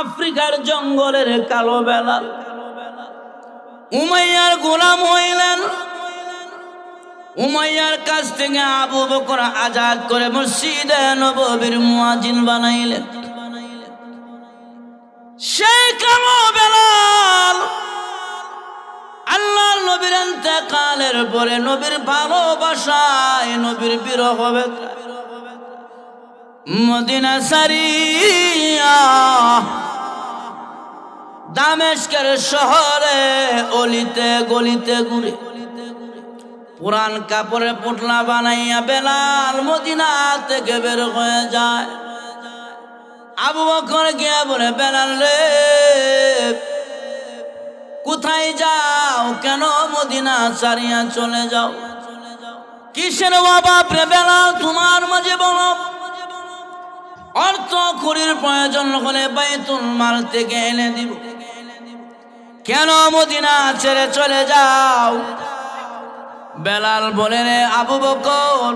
আফ্রিকার জঙ্গলের কালো বেলাল উমাইয়ার গোলাম হইলেন। উমাইয়ার কাছ থেকে আবু বকর আজাদ করে মসজিদে নববীর মুয়াজ্জিন বানাইলেন। সেই কালো বেলাল আল্লাহর নবীর ইন্তেকালের পরে নবীর ভালোবাসায় নবীর বিরহ হবে মদিনা সারিয়া দামেস্কের শহরে অলিতে গলিতে ঘুরে পুরান কাপড়ে পুটলা বানাইয়া বেলাল মদিনা থেকে বের হয়ে যায়। আবু বকর গিয়ে বলে, বেলাল রে কোথায় যাও, কেন মদিনা ছাড়িয়া চলে যাও? কিসের অভাব রে বেলাল তোমার মাঝে বলো? অর্থ করির প্রয়োজন হলে বাইতুল মাল থেকে এনে দিব, কেন মদিনা ছেড়ে চলে যাও? বেলাল বলে, রে আবু বকর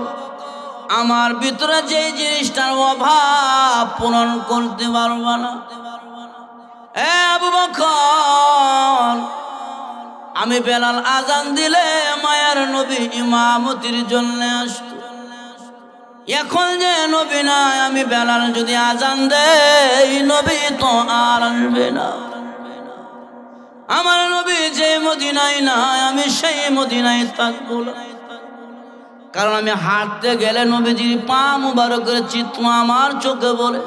আমার ভিতরে যে জিনিসটার অভাব পূরণ করতে পারবো না। এ আবু বকর আমি বেলাল আজান দিলে মায়ার নবী ইমামতির জন্য আসতো, এখন যে নবী নাই, আমি বেলাল যদি আজান দেই নবী তো আর আসবে না। আমার নবী যে মদিনায় নাই আমি সেই মদিনায় থাকবো না, কারণ আমি হাঁটতে গেলে নবীজির পা মুবারকের চিত্র আমার চোখে বলে,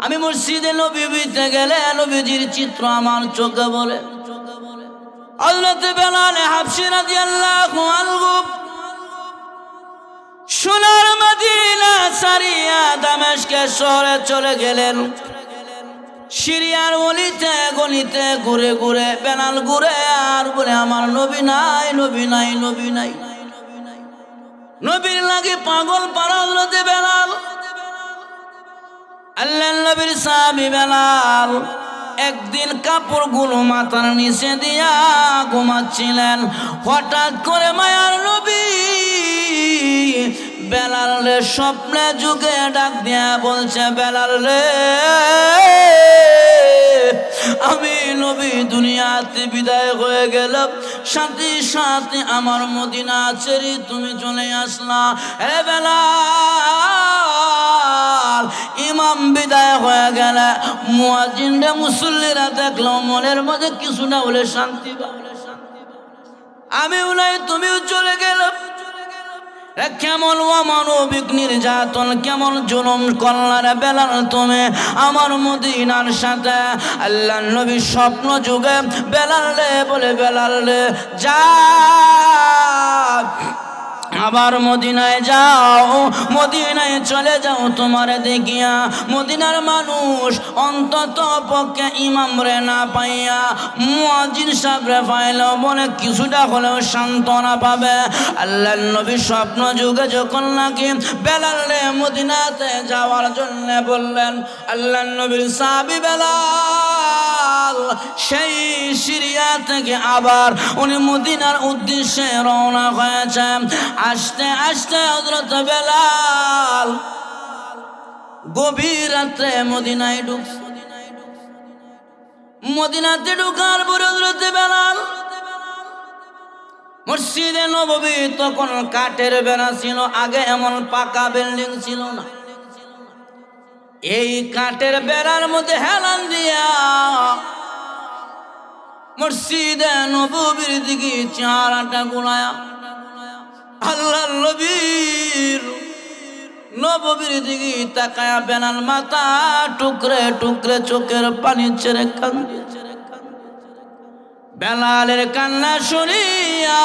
আমি মসজিদে নববীতে গেলে নবীজির চিত্র আমার চোখে বলে। হযরত বেলাল হাবশী রাদিয়াল্লাহু আনহু সোনার মদিনা ছাড়িয়া দামেস্কের শহরে চলে গেলেন। সিরিয়ার অলিতে গলিতে ঘুরে ঘুরে বেলাল ঘুরে আর বলে, আমার নবী নাই, নবী নাই, নবী নাই। নবীর লাগে পাগল পারা হযরত বেলাল, আল্লাহর নবীর সাহাবী বেলাল একদিন কাপড়গুলো মাথার নিচে দিয়া ঘুমাচ্ছিলেন। হঠাৎ করে মায়ার নবী বেলাল রে স্বপ্নে যুগে ডাক দিয়া বলছে, বেলাল রে আমি নবী দুনিয়াতে বিদায় হয়ে গেলাম, সাথে সাথে আমার মদিনা ছেড়ে তুমি চলে আসলা। হে বেলাল ইমাম বিদায় হয়ে গেলে মুয়াজ্জিন রে মুসল্লিরা দেখলো মনের মধ্যে কিছু না হলে শান্তি পাবে। আমিও নাই তুমিও চলে গেলে কেমন অমানবিক নির্যাতন, কেমন জুলুম করলা বেলাল তুমি আমার মদিনার সাথে। আল্লাহর নবী স্বপ্ন যুগে বেলাল রে বলে, বেলাল রে যা আবার মদিনায় যাও, মদিনায় চলে যাও, তোমার দেখিয়া মদিনার মানুষ অন্তত পক্ষে ইমাম রে না পাইয়া মুয়াজ্জিন সাহেব রে পাইলো বলে কিছুটা হলেও সান্ত্বনা পাবে। আল্লাহর নবী স্বপ্ন যুগে যখন নাকি বেলাল রে মদিনাতে যাওয়ার জন্য বললেন, আল্লাহর নবীর সাহাবী বেলাল সেই সিরিয়া থেকে আবার উনি মদিনার উদ্দেশ্যে রওনা হয়েছে। আস্তে আস্তে হযরত বেলাল গভীর রাত্রে মদিনায় ঢুকছে। মদিনাতে ঢুকার পরে হযরত বেলাল মসজিদে নববী তখন কাঠের বেড়া ছিল, আগে এমন পাকা বিল্ডিং ছিল না। এই কাঠের বেড়ার মধ্যে হেলান দিয়া মসজিদে নববীর দিকে চেহারাটা ঘুরায়া আল্লাহর নবীর দিকে তাকায়া বেলাল মাথা টুকরে টুকরে চোখের পানি ছেড়ে কান্দে। বেলালের কান্না শুনিয়া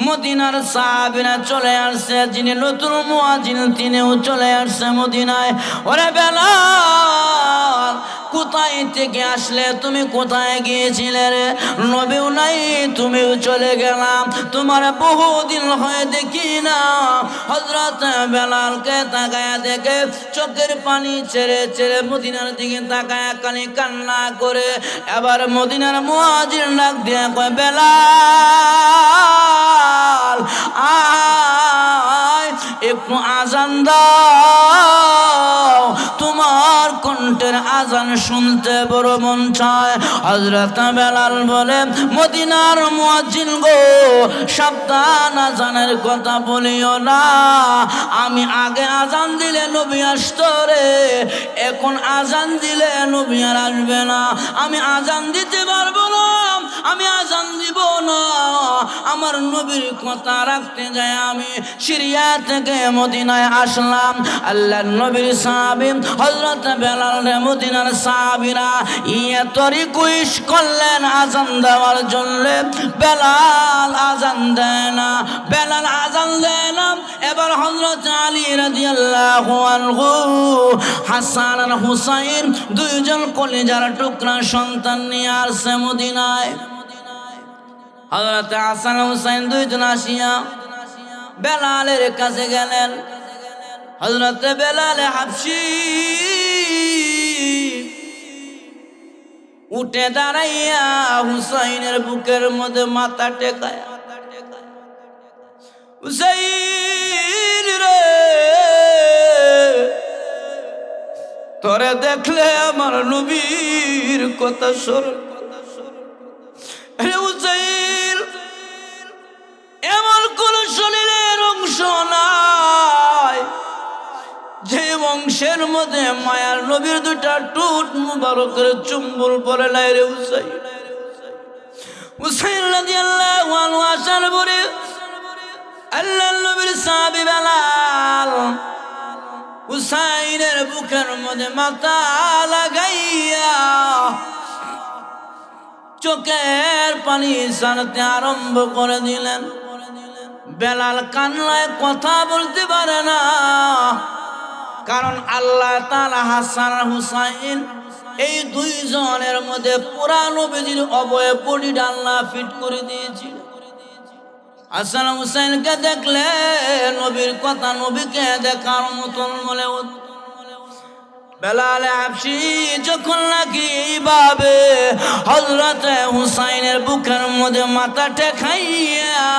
মদিনার সাহাবীরা চলে আসছে, যিনি নতুন মুয়াজ্জিন তিনিও চলে আসছে মদিনায়। ওরে বেলাল কোথায় থেকে আসলে, তুমি কোথায় গিয়েছিলে রে? নবীও নাই, তুমিও চলে গেলাম, তোমার বহুদিন হয়ে দেখি না। হযরত বেলালকে তাকায়া দেখে চোখের পানি ছেড়ে ছেড়ে মদিনার দিকে তাকায়া কানে কান্না করে এবার মদিনার মুয়াজ্জিন ডাক দিয়ে কয়, বেলাল আয় একটু আজান দাও, তোমার কোন কণ্ঠের আজান শুনতে বড় মন চায়। হযরত বেলাল বলে, মদিনার মুয়াজ্জিন গো, সাবধান, আজানের কথা বলিও না। আমি আগে আজান দিলে নবী আসতো রে, এখন আজান দিলে নবী আর আসবে না। আমি আজান দিতে পারবো না, আমি আজান দিব না। আমার নবীর কথা রাখতে যায় আমি সিরিয়া থেকে মদিনায় আসলাম। আল্লাহর নবীর সাহাবী হযরত বেলাল রে মদিনার সাহাবীরা এত রিকোয়েস্ট করলেন আজান দেওয়ার জন্য। বেলাল আজান দেয় না, বেলাল আজান দেয় না। এবার হযরত আলী রাদিয়াল্লাহু আনহু, হাসান আর হুসাইন দুইজন কলিজার টুকরা সন্তান নিয়ে আসছে মদিনায়। হযরত হাসান হুসাইন দুইজন আসিয়া বেলালের কাছে গেলেন। হযরত বেলাল হাবশী উঠে দাঁড়াইয়া হুসাইনের বুকের মধ্যে মাথা টেকায়া, হুসাইন রে, তোরে দেখলে আমার নবীর কথা স্মরণ। হুসাইন, এমন কোন শরীরের অংশ নাই যে অংশের মধ্যে মায়ার নবীর দুটা টুট মুবারকের চুম্বল পড়ে নাই রে হুসাইন। হুসাইন রাদিয়াল্লাহু আনহু আসার পরে আল্লাহর নবীর সাহাবী বেলাল হুসাইনের বুকের মধ্যে মাথা লাগাইয়া চোখের পানি ছাড়তে আরম্ভ করে দিলেন। বেলাল কান্নায় কথা বলতে পারে না, কারণ আল্লাহ তাআলা হাসান আর হুসাইন এই দুইজনের মধ্যে পুরা নবীজির অবয়ব বডিটা আল্লাহ ফিট করে দিয়েছিল। হাসান হুসাইনকে দেখলে নবীর কথা নবীকে দেখার মতন বলে। বেলাল হাবশী যখন নাকি এইভাবে হযরত হুসাইনের বুকের মধ্যে মাথা ঠেকাইয়া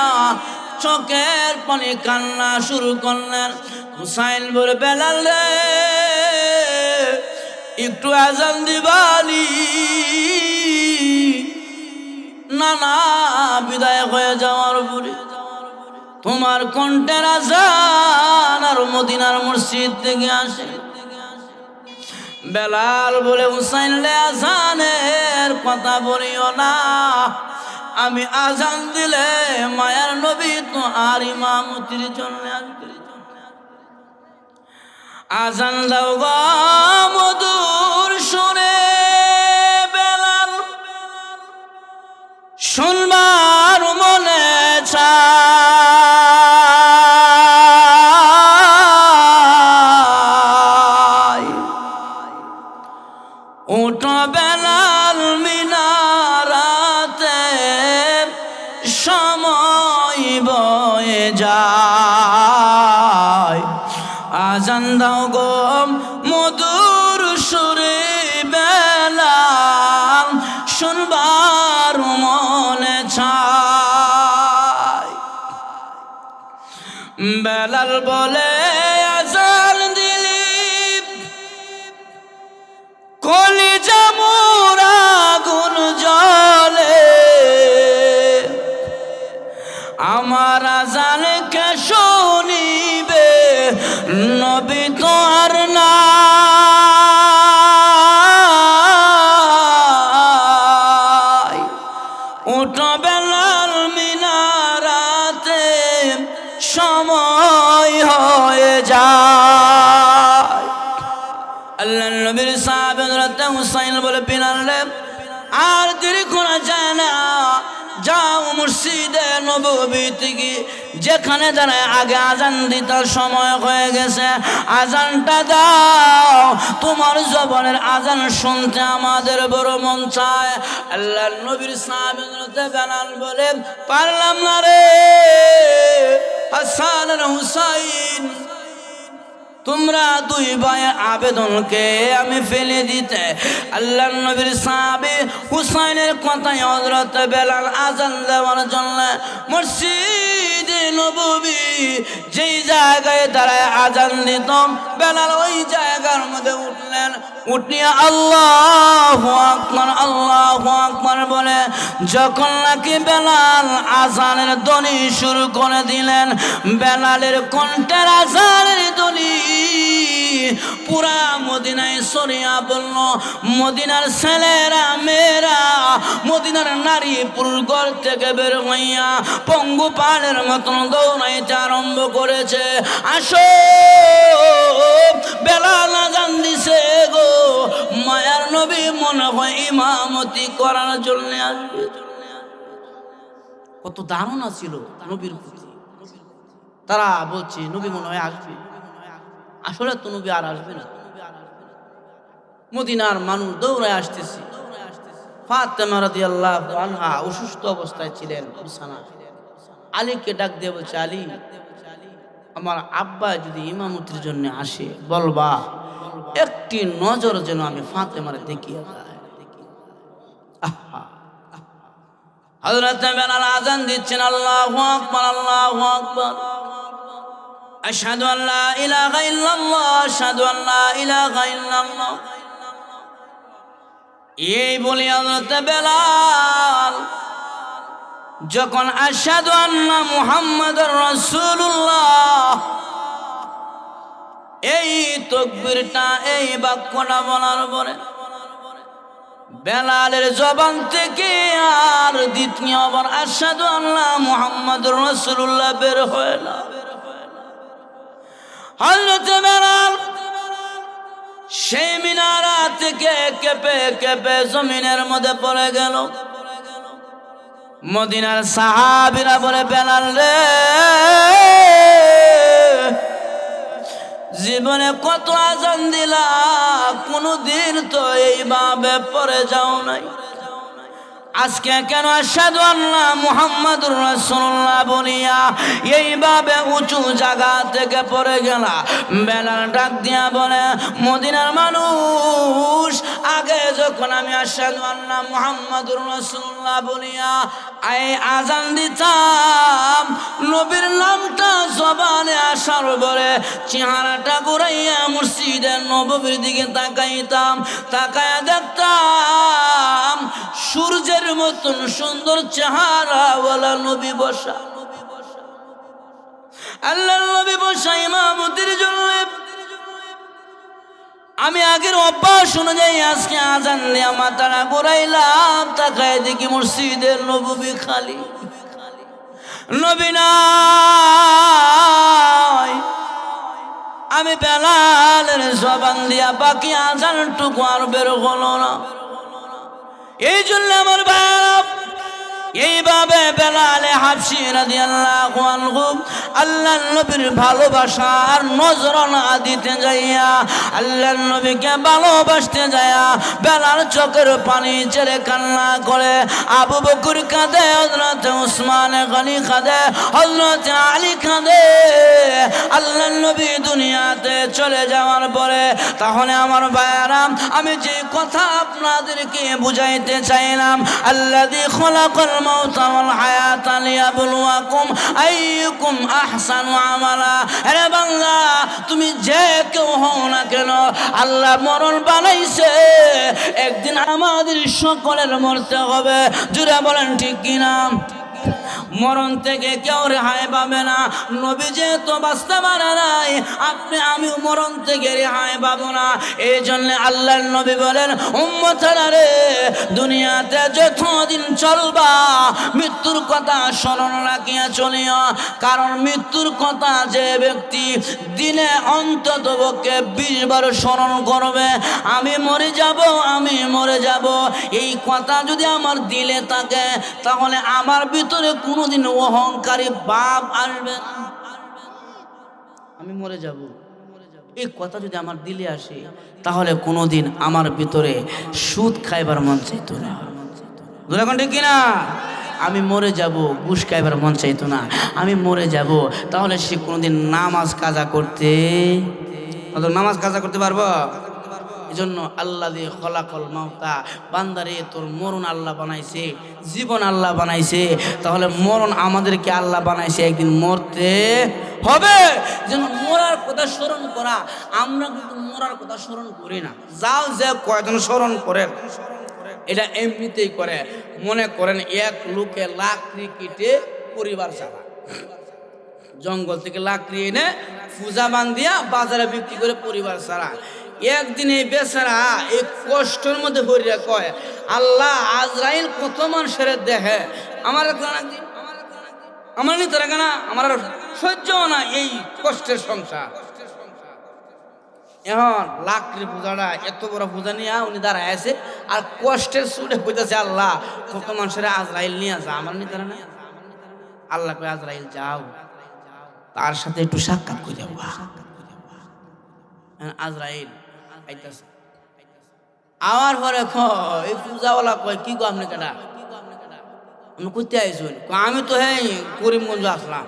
চোখের পানি কান্না শুরু করলেন, হুসাইন বলে, বেলাল রে, একটু আজান দিবানি, নানা বিদায় হয়ে যাওয়ার পরে তোমার কণ্ঠের আজান আর মদিনার মসজিদ থেকে আসে। বেলাল বলে, হুসাইন রে, আজানের কথা বলিও না, আমি আজান দিলে মায়ার নবী তো আর ইমামতির জন্য আসবে। আজান দাও গো মধুর সুরে বেলাল, শুনবার মনে চায়। উঠো বেলাল মিনারাতে, সময় বয়ে যায়। আজান দাও গো মধুর সুরে বেলাল, শুনবার মনে চায়। বেলাল বলে, আজান দিলি কলিজা মোর আগুন জ্বলে, আমার আজান কে শুনিবে নবী তো আর নাই। উঠো বেলাল মিনারাতে, সময় হয়ে যায়। আল্লাহর নবীর সাহাবী হযরত হুসাইন বলে, বেলাল রে, আর দেরি করা যায় না, যাও মসজিদে নববী থেকে যেখানে দাঁড়ায় আগে আজান দিতার সময় হয়ে গেছে, আজানটা দাও, তোমার জবানের আজান শুনতে আমাদের বড় মন চায়। আল্লাহর নবীর সাহাবী হযরত বেলাল বলে, পারলাম না রে হাসান আর হুসাইন, তোমরা দুই ভাইয়ের আবেদনকে আমি ফেলে দিতে। আল্লাহর নবীর সাহাবী হুসাইনের কথায় হযরত বেলাল আজান দেওয়ার জন্য মসজিদে নববী যেই জায়গায় দাঁড়ায় আজান দিত, বেলাল ওই জায়গার মধ্যে উঠলেন। উঠিয়া আল্লাহু আকবার বলে যখন নাকি বেলাল আজানের ধ্বনি শুরু করে দিলেন, বেলালের কণ্ঠের আজানের ধ্বনি পুরা মদিনায় ছড়িয়ে বলল। মদিনার ছেলেরা মেয়েরা, মদিনার নারী পুরুষ ঘর থেকে বের হইয়া পঙ্গু পাড়ের মতন দৌড়াইতে আরম্ভ করেছে। আসো, বেলাল আজান দিছে গো, মায়ার নবী মনে হয় ইমামতি করার জন্য আসবে। কত ধারণা ছিল নবীর প্রতি। তারা বলছে নবী মনে হয় আসবে, আসলে তো নবী আর আসবে না। মদিনার মানুষ দৌড়ায় আসতেছে। ফাতেমা রাদিয়াল্লাহু আনহা অসুস্থ অবস্থায় ছিলেন বিছানায়। আলীকে ডাক দিয়ে বলছে, আলী, আমার আব্বা যদি ইমামতির জন্য আসে বলবা একটি নজর যেন আমি ফাতেমারে দেখিয়ে যায়। হযরত বেলাল আযান দিচ্ছেন, আল্লাহু আকবার, আল্লাহু আকবার, আশহাদু আল্লা ইলাহা ইল্লাল্লাহ, আশহাদু আল্লা ইলাহা ইল্লাল্লাহ। এই বলে হযরত বেলাল যখন আশহাদু আন্না মুহাম্মাদুর রাসূলুল্লাহ এই তাকবীরটা, এই বাক্যটা বলার পরে বেলালের জবান থেকে আর দ্বিতীয়বার আশহাদু আন্না মুহাম্মাদুর রাসূলুল্লাহ বের হয় না। হযরত বেলাল সেই মিনারা থেকে কেঁপে কেঁপে জমিনের মধ্যে পড়ে গেল। মদিনার সাহাবীরা বলে, বেলাল রে, জীবনে কত আজান দিলা, কোনদিন তো এইভাবে পড়ে যাও নাই, আজকে কেন আশহাদু আন্না মুহাম্মাদুর রাসূলুল্লাহ বলিয়া এইভাবে উঁচু জায়গা থেকে পড়ে গেলা? বেলাল ডাক দিয়া বলে, মদিনার মানুষ, আগে যখন আমি আশহাদু আন্না মুহাম্মাদুর রাসূলুল্লাহ বলিয়া এই আজান দিতাম, নবীর নামটা জবানে আসার পরে চেহারাটা ঘুরাইয়া মসজিদের নববীর দিকে তাকাইতাম, তাকায়া দেখতাম সূর্যের মতন সুন্দর চেহারাওয়ালা নবী বসা। আল্লাহর নবী বসা ইমামতির জন্য। আমি আগের অভ্যাস অনুযায়ী আজকে আজান দিয়া মাথাটা ঘুরাইলাম, তাকায় দেখি মসজিদের নববী খালি, নবী নাই। আমি বেলালের জবান দিয়া বাকি আজানটুকু আর বের হলো না। এই জন্য আমার ভাইরা এইভাবে বেলাল হাবশী রাদিয়াল্লাহু আনহু আল্লাহর নবীর ভালোবাসার নজরানা দিতে যাইয়া, আল্লাহর নবীকে ভালোবাসতে যাইয়া বেলাল চোখের পানি ছেড়ে কান্না করে। আবু বকর কাঁদে, হযরত উসমান গনি কাঁদে, হযরত আলী কাঁদে। আল্লাহর নবী দুনিয়াতে চলে যাওয়ার পরে তাহলে আমার ভাইরা আমি যে কথা আপনাদেরকে বুঝাইতে চাইলাম, আল্লাযী খলাকাল মাউতা ওয়াল হায়াতা লিয়াবলুয়াকুম আইয়ুকুম আহসানু আমালা। আরে বান্দা, তুমি যে কেউ হও না কেন, আল্লাহ মরণ বানাইছে, একদিন আমাদের সকলের মরতে হবে। জুড়ে বলেন ঠিক কিনা? মরণ থেকে কেউ রেহাই পাবে না। নবী যেহেতু বাঁচতে পারে নাই, আপনি আমিও মরণ থেকে রেহাই পাবো না। এই জন্য আল্লাহর নবী বলেন, উম্মতেরা রে, দুনিয়াতে যতদিন চলবা মৃত্যুর কথা স্মরণ রাখিয়া চলিও। কারণ মৃত্যুর কথা যে ব্যক্তি দিনে অন্তত পক্ষে 20 বার স্মরণ করবে, আমি মরে যাব, আমি মরে যাব, এই কথা যদি আমার দিলে থাকে, তাহলে আমার ভিতরে কোনোদিন অহংকারী ভাব আসবে না। আমি মরে যাব, এই কথা যদি আমার দিলে আসে, তাহলে কোনোদিন আমার ভিতরে সুদ খাইবার মন চাইতো না। দুরাগণ ঠিক কিনা? আমি মরে যাব, ঘুষ খাইবার মন চাইতো না। আমি মরে যাব, তাহলে সে কোনোদিন নামাজ কাজা করতে পারবো? এজন্য আল্লাযী খলাকাল মাউতা, বান্দারে তোর মরণ আল্লাহ বানাইছে, জীবন আল্লাহ বানাইছে, তাহলে মরণ আমাদেরকে আল্লাহ বানাইছে, একদিন মরতে হবে। যেন মরার কথা স্মরণ করা, আমরা কিন্তু মরার কথা স্মরণ করি না। যাও যে কয়জন স্মরণ করেন এটা এমনিতেই করে, মনে করেন এক লোকে লাকড়ি কেটে পরিবার চালা, জঙ্গল থেকে লাকড়ি এনে পূজা বান্ধিয়া বাজারে বিক্রি করে পরিবার চালা। একদিন এই বেচারা এই কষ্টের মধ্যে ভরিয়া কয়, আল্লাহ আজরাইল কত মানুষের দেখে, আমার আমার নিতে রাখে না, আমার সহ্য না এই কষ্টের সংসার। এখন লাকড়ি পূজাটা এত বড় পূজা নিয়ে উনি দাঁড়ায় আছে আর কষ্টের সুরে বুঝতেছে, আল্লাহ কত মানুষের আজরাইল নিয়ে যা, আমার নিতে না। আল্লাহ কয়, আজরাইল যাও, তার সাথে একটু সাক্ষাৎ করে যাবো। আজরাইল আইতাছে, আমার পরে এই পূজাওয়ালা কয়, কি গো আপনি কেটা, আপনি কইতে আইসুন? আমি তো হ্যাঁ করিমগঞ্জ আসলাম,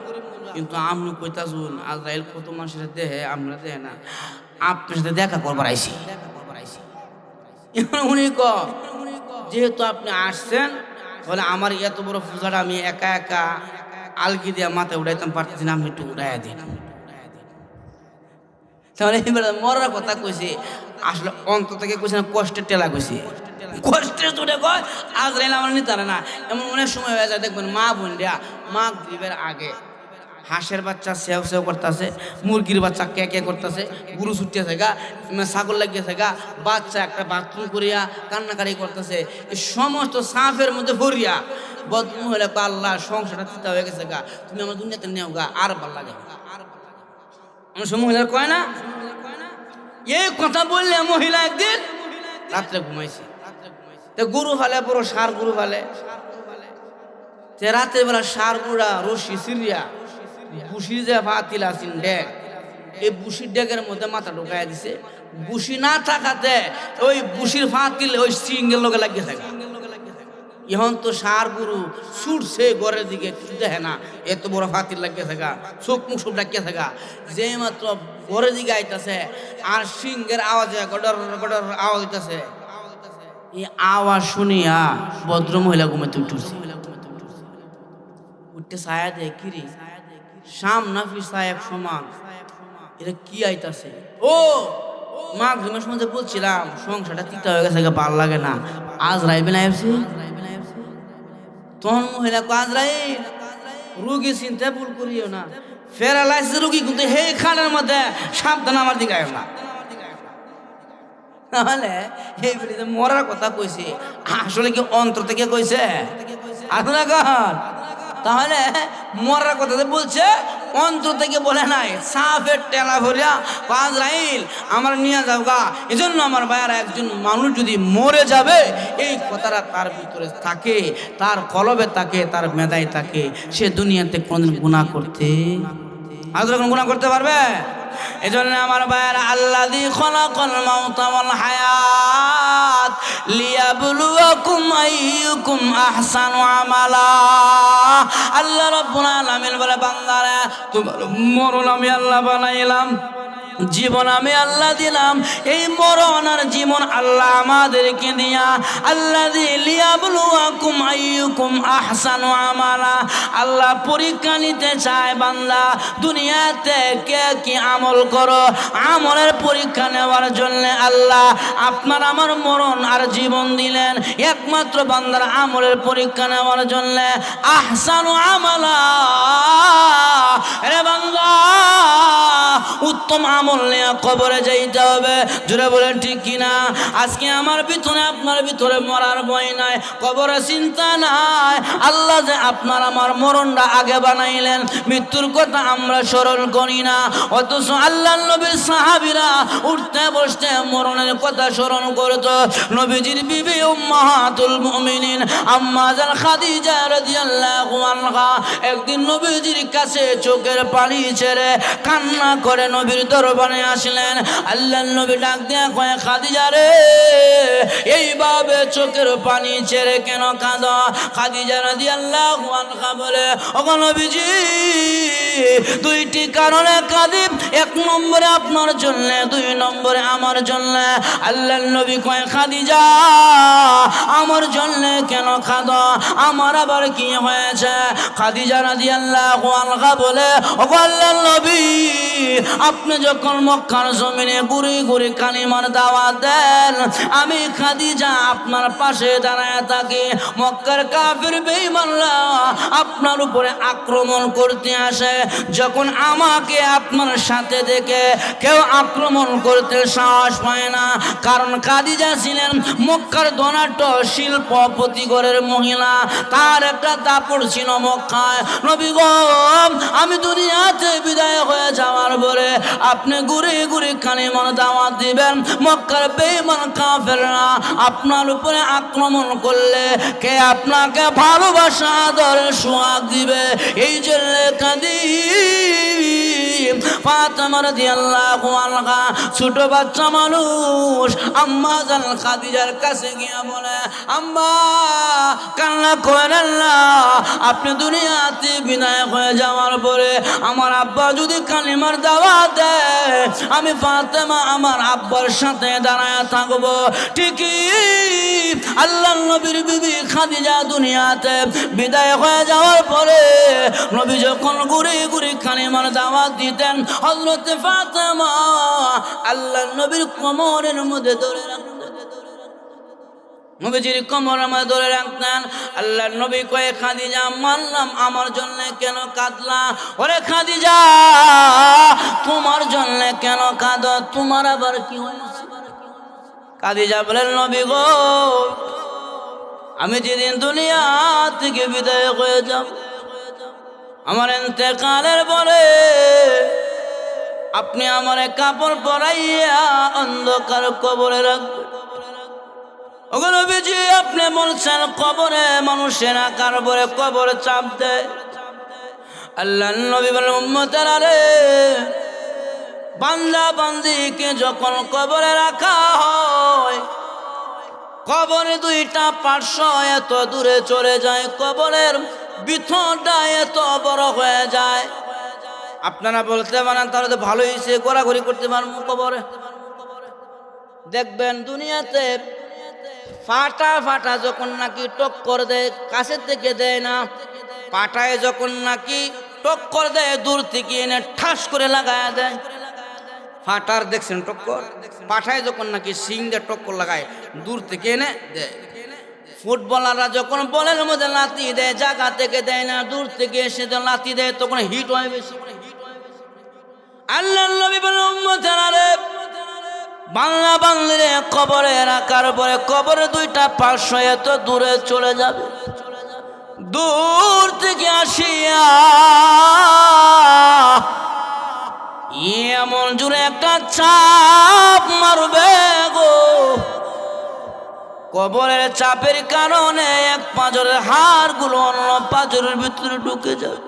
কিন্তু আপনি কইতাছুন আজরাইল কত মানুষের দেহে, আমরা দেহে না, আপনার সাথে দেখা করবার আইসি। উনি যেহেতু আপনি আসছেন, বলে আমার এত বড় পূজাটা আমি একা একা আলগি দিয়া মাথায় উঠাইতাম পারতেছি না, আপনি একটু উঠাইয়া দিন। তাহলে মরার কথা কইছে, আসলে অন্তর থেকে কইছে না, কষ্টের টেলা কইছে, কষ্টের জুড়ে কয় আজরাইল আমার নিতে না। এমন অনেক সময় হয়ে যায়, দেখবেন মা বোন দেয়া মাগরিবের আগে হাঁসের বাচ্চা সেও সেও করতেছে, মুরগির বাচ্চা কে কে করতেছে, গরু ছুটিয়েছে গা, ছাগল লাগিয়েছে গা, বাচ্চা একটা বাথরুম করিয়া কান্নাকারি করতেছে, এই সমস্ত সাফের মধ্যে ভরিয়া বদমহিলা আল্লাহ সংসারটা চিন্তা হয়ে গেছে গা, তুমি আমার দুনিয়াতে নেও গা, আর ভাল লাগে। আমার সব মহিলা কয় না, এই কথা বললে মহিলা একদিন রাত্রে ঘুমাইছে, গরু ফালে পুরো সার গরু ফালে, রাতের বেলা সার গুড়া রশি সিরিয়া বুসির যে ফাতিল আসিন ডেক, এই বুসির ডেকের মধ্যে মাথা ঢুকাই দিছে, বুসি না থাকাতে ওই বুসির ফাতিল ওই সিঙ্গের লোকে লাগিয়ে থাকে। এখন তো সার গুরু ছুটছে ঘরের দিকে, দেখে না এত বড় ফাতিল লাগিয়ে থাকা, চোখ মুখ সব ডাকিয়ে থাকা, যে মাত্র ঘরের দিকে আইতাছে আর সিংহের আওয়াজে গডর গডর আওয়াজ হইতাছে, এই আওয়াজ শুনিয়া ভদ্র মহিলা ঘুমাতে উঠছে, উঠতে ছায়া দেয়, কিরে শাম নাফি সাহেব সমান, এটা কি আইতাছে? ও মাগরিবের সময় বলছিলাম সংসারটা তিতা হয়ে গেছে, ভাল লাগে না, আজরাইল না আসছে। তখন মহিলা আজরাইল রুগী চিন্তা ভুল করিও না, ফেরালাইছে রুগী, কিন্তু সেই খানের মধ্যে সাবধান আমার দিকে আয় না। তাহলে এই বলিতে মরার কথা কইছে, আসলে কি অন্তর থেকে কইছে? আসলে তাহলে মরার কথা বলছে অন্তর থেকে বলে নাই, সাফের টেলা ভরিয়া আজরাইল আমার নিয়ে যাও গা। এজন্য আমার ভাইয়ারা, একজন মানুষ যদি মরে যাবে এই কথাটা তার ভিতরে থাকে, তার কলবে থাকে, তার মেধায় থাকে, সে দুনিয়াতে কোনদিন গুনাহ করতে আজরা কোন গুনাহ করতে পারবে? এজন্য আমার ভাইয়ারা, আল্লাযী খলাকাল মাউতা ওয়াল হায়াত লিয়াবলুয়াকুম আইয়ুকুম আহসানু আমালা। আল্লাহ রাব্বুল আলামিন বলে, বান্দারা তোমার মরণ আমি আল্লাহ বানাইলাম, জীবন আমি আল্লাহ দিলাম, এই মরণ আর জীবন আল্লাহ আমাদেরকে দিয়া, আল্লাযী লিয়াবলুয়াকুম আইয়ুকুম আহসানু আমালা। আল্লাহ পরীক্ষা নিতে চায়, বান্দা দুনিয়াতে কে কি আমল করো, আমলের পরীক্ষা নেওয়ার জন্য আল্লাহ আপনার আমার মরণ আর জীবন দিলেন, একমাত্র বান্দার আমলের পরীক্ষা নেওয়ার জন্য। আহসানু আমালা, রে বান্দা উত্তম আমল নিয়ে কবরে যাইতে হবে। জোরে বলে ঠিক কিনা? আজকে আমার ভিতরে আপনার ভিতরে মরার ভয় নাই, কবরে চিন্তা নাই, আল্লাহ যে আপনার আমার মরণটা আগে বানাইলেন, মৃত্যুর কথা আমরা স্মরণ করি না। অথচ আল্লাহ নবীর সাহাবীরা উঠতে বসতে মরণের কথা স্মরণ করত। নবীজির বিবি উম্মাহাতুল মুমিনিন আম্মা জান খাদিজা রাদিয়াল্লাহু আনহা একদিন নবীজির কাছে চোখের পানি ছেড়ে কান্না করে নবীর দরবারে আসলেন। আল্লাহর নবী ডাক দেয়া কয়, খাদিজা রে, এইভাবে চোখ চোখের পানি ছেড়ে কেন কাঁদো? খাদিজা রাদিয়াল্লাহু আনহা বলে, ওগো নবীজি, দুইটি কারণে কাঁদি। এক নম্বরে আপনার জন্য, দুই নম্বরে আমার জন্য। আল্লাহর নবী কয়, খাদিজা আমার জন্য কেন কাঁদো? আমার আবার কি হয়েছে? খাদিজা রাদিয়াল্লাহু আনহা বলে, ওগো আল্লাহর নবী, আপনি যখন মক্কার জমিনে ঘুরে ঘুরে কালিমার দাওয়াত দেন, আমি খাদিজা আপনার পাশে দাঁড়ায় থাকি। মক্কার কাফির বেঈমানরা আপনার উপরে আক্রমণ করতে আসে। যখন আমাকে আপনার সাথে দেখে কেউ আক্রমণ করতে সাহস পায় না, কারণ খাদিজা ছিলেন মক্কার ধনাঢ্য শিল্পপতি ঘরের মহিলা। তার একটা দাপট ছিল মক্কায়। নবী গো, আমি দুনিয়াতে বিদায় হয়ে যাওয়ার পরে আপনি ঘুরে ঘুরে কালিমার দাওয়াত দিবেন। মক্কার বেঈমান কাফেররা আপনার উপরে আক্রমণ করলে কে আপনাকে ভালোবাসা আদরে সোহাগ দিবে? এই জন্য কাঁদি। ফাতেমা রাদিয়াল্লাহু আনহা ছোট বাচ্চা মানুষ আম্মা জান খাদিজার কাছে গিয়া বলে, আম্মা কান্না করেন না, আপনি দুনিয়াতে বিদায় হয়ে যাওয়ার পরে আমার আব্বা যদি কালিমার দাওয়াত দেয়, আমি ফাতেমা আমার আব্বার সাথে দাঁড়ায় থাকবো। ঠিকই আল্লাহর নবীর বিবি খাদিজা দুনিয়াতে বিদায় হয়ে যাওয়ার পরে নবী যখন ঘুরে ঘুরে কালিমার দাওয়াত দিতেন, হযরত ফাতেমা আল্লাহর নবীর কোমরের মধ্যে ধরে রাখতেন, নবীজির কোমরের মধ্যে ধরে রাখতেন। আল্লাহর নবী কয়ে, খাদিজা মানলাম, আমার জন্য কেন কাঁদলা? ওরে খাদিজা, তোমার জন্য কেন কাঁদো? তোমার আবার কি হয়েছে? খাদিজা বলেন, নবী গো, আমি যেদিন দুনিয়া থেকে বিদায় হয়ে যাব, আমার ইন্তেকালের পরে আপনি আমার কাপড় পরাইয়া অন্ধকার কবরে রাখবেন। ওগো নবীজি, আপনি বলছেন কবরে মানুষের আকার পরে কবর চাপ দেয়। আল্লাহর নবী বলেন, উম্মতেরা রে, বান্দা বান্দিকে যখন কবরে রাখা হয়, কবরে দুইটা পার্শ্ব এত দূরে চলে যায়, কবরের ভিতরটা এত বড় হয়ে যায়। আপনারা বলতে পারেন তাহলে তো ভালো হয়েছে, ঘোরাঘুরি করতে পারবো কবরে। দেখবেন দুনিয়াতে ফাটা ফাটা যখন নাকি টক্কর দেয়, কাছের থেকে দেয় না, পাটায় যখন নাকি টক্কর দেয়, দূর থেকে এনে ঠাস করে লাগায় দেয়। ফাটার দেখছেন টক্কর? পাটায় যখন নাকি সিং দিয়ে টক্কর লাগায়, দূর থেকে এনে দেয়। ফুটবলাররা যখন বলের মধ্যে লাথি দেয়, জায়গা থেকে দেয় না, দূর থেকে এসে লাথি দেয়, তখন হিট হয় বেশি। আল্লাহর নবী বলেন, উম্মতেরা রে, বাংলা বাংলারে কবরে রাখার পরে কবরে দুইটা পার্শ্ব এত দূরে চলে যাবে, দূর থেকে আসিয়া এমন জোরে একটা চাপ মারবে গো, কবরের চাপের কারণে এক পাঁজরের হাড়গুলো অন্য পাঁজরের ভিতরে ঢুকে যাবে।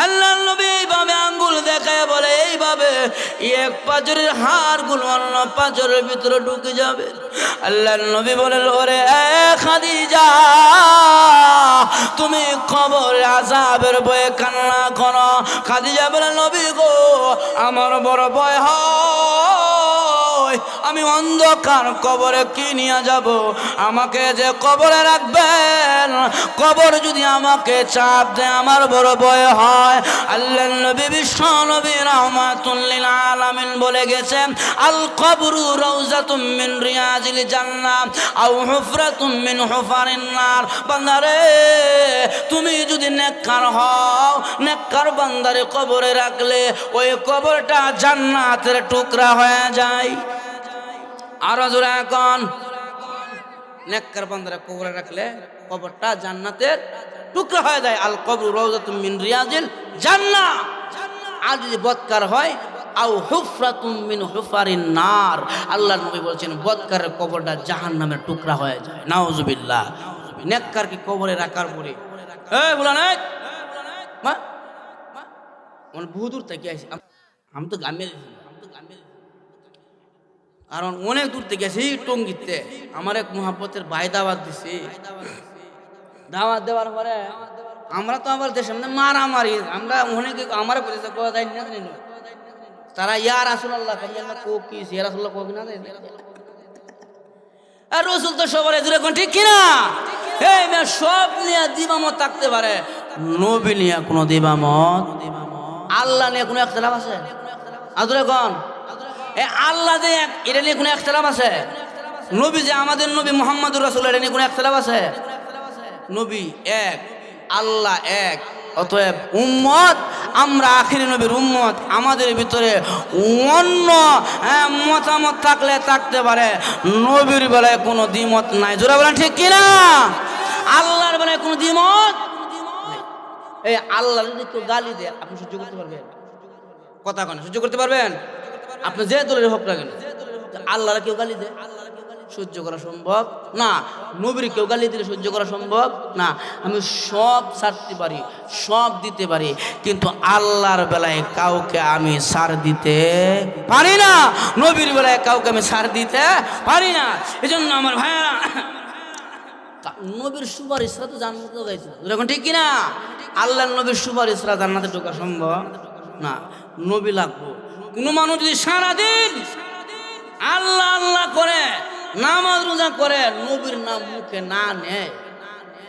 আল্লাহর নবী এইভাবে আঙ্গুল দেখায় বলে, এইভাবে এক পাঁজরের হাড়গুলো অন্য পাঁজরের ভিতরে ঢুকে যাবে। আল্লাহর নবী বলে, ওরে খাদিজা, তুমি কবরের আযাবের ভয়ে কান্না করো। খাদিজা বলে, নবী গো, আমার বড় ভয় হয়, আমি অন্ধকার কবরে কি নিয়ে যাব? আমাকে যে কবরে রাখবেন, কবর যদি আমাকে চাপ দেয়, আমার বড় ভয় হয়। আল্লাহর নবী বিশ্ব নবী রাহমাতুল লিল আলামিন বলে গেছেন, আল কবরু রাউযাতুম মিন রিয়াজিল জান্নাহ আও হুফরাতুম মিন হুফারিন নার। বান্দারে, তুমি যদি নেককার হও, নেককার বান্দারে কবরে রাখলে ওই কবরটা জান্নাতের টুকরা হয়ে যায়। আর জোরে এখন, নেককার বান্দারে কবরে রাখলে কবরটা জান্নাতের টুকরা হয়ে যায়। আল কবরু রাউযাতুম মিন রিয়াজিল জান্নাহ। আর যদি বদকার হয়, আও হুফরাতুম মিন হুফারিন নার, আল্লাহর নবী বলেছেন বদকারের কবরটা জাহান্নামের টুকরা হয়ে যায়। নাউজুবিল্লাহ। নেককার কি কবরে রাখার পরে বলা নাই মা বহু দূর থেকে আসি, আমি তো গ্রামে কারণ অনেক দূর থেকে গেছি টঙ্গিতে, আমার এক মহাব্বতের ভাই দাওয়াত দিছে। দাওয়াত দেওয়ার পরে আমরা তো আবার দেশের মধ্যে মারামারি, আমরা অনেকে আমার বলেছে কোয়া যায় না, তারা ইয়া রাসূলুল্লাহ কো কি ইয়া রাসূলুল্লাহ কো না দেয়, আর রসুল তো সবার এজুরে কোন ঠিক কিনা? এই মে সব নিয়ে দিবামত থাকতে পারে, নবী নিয়ে কোনো দিবামত, আল্লাহ নিয়ে কোনো ইখতিলাফ আছে? আদরে কোন এই আল্লাহ যে এটা নিয়ে কোনো ইখতিলাফ আছে? নবী যে আমাদের নবী মুহাম্মদুর রাসূলুল্লাহ, এটা নিয়ে কোনো ইখতিলাফ আছে? নবী এক, আল্লাহ এক, অতএব উম্মত আমরা আখিরি নবীর উম্মত। আমাদের ভিতরে অন্য মতামত থাকলে থাকতে পারে, নবীর বেলায় কোনো দ্বিমত নাই। জোরা বলেন ঠিক কিনা? আল্লাহর বেলায় কোনো দ্বিমত নাই। এই আল্লাহ যদি কেউ গালি দেয় আপনি সহ্য করতে পারবেন? কথা কেন সহ্য করতে পারবেন? আপনি যে দলের হোক না কেন, আল্লাহর কেউ গালি দেয় সহ্য করা সম্ভব না, নবীর কেউ গালি দিলে সহ্য করা সম্ভব না। আমি সব ছাড়তে পারি, সব দিতে পারি, কিন্তু আল্লাহর বেলায় কাউকে আমি ছাড় দিতে পারি না, নবীর বেলায় কাউকে আমি ছাড় দিতে পারি না। এই জন্য আমার ভাইয়া, নবীর সুপারিশরা তো জান্নাতে গাইছে, এখন ঠিক কিনা? আল্লাহর নবীর সুপারিশরা জান্নাতে ঢোকা সম্ভব না, নবী লাগবো। কোনো মানুষ যদি সারাদিন আল্লাহ আল্লাহ করে, নামাজ রোজা করে, নবীর নাম মুখে না নেয়,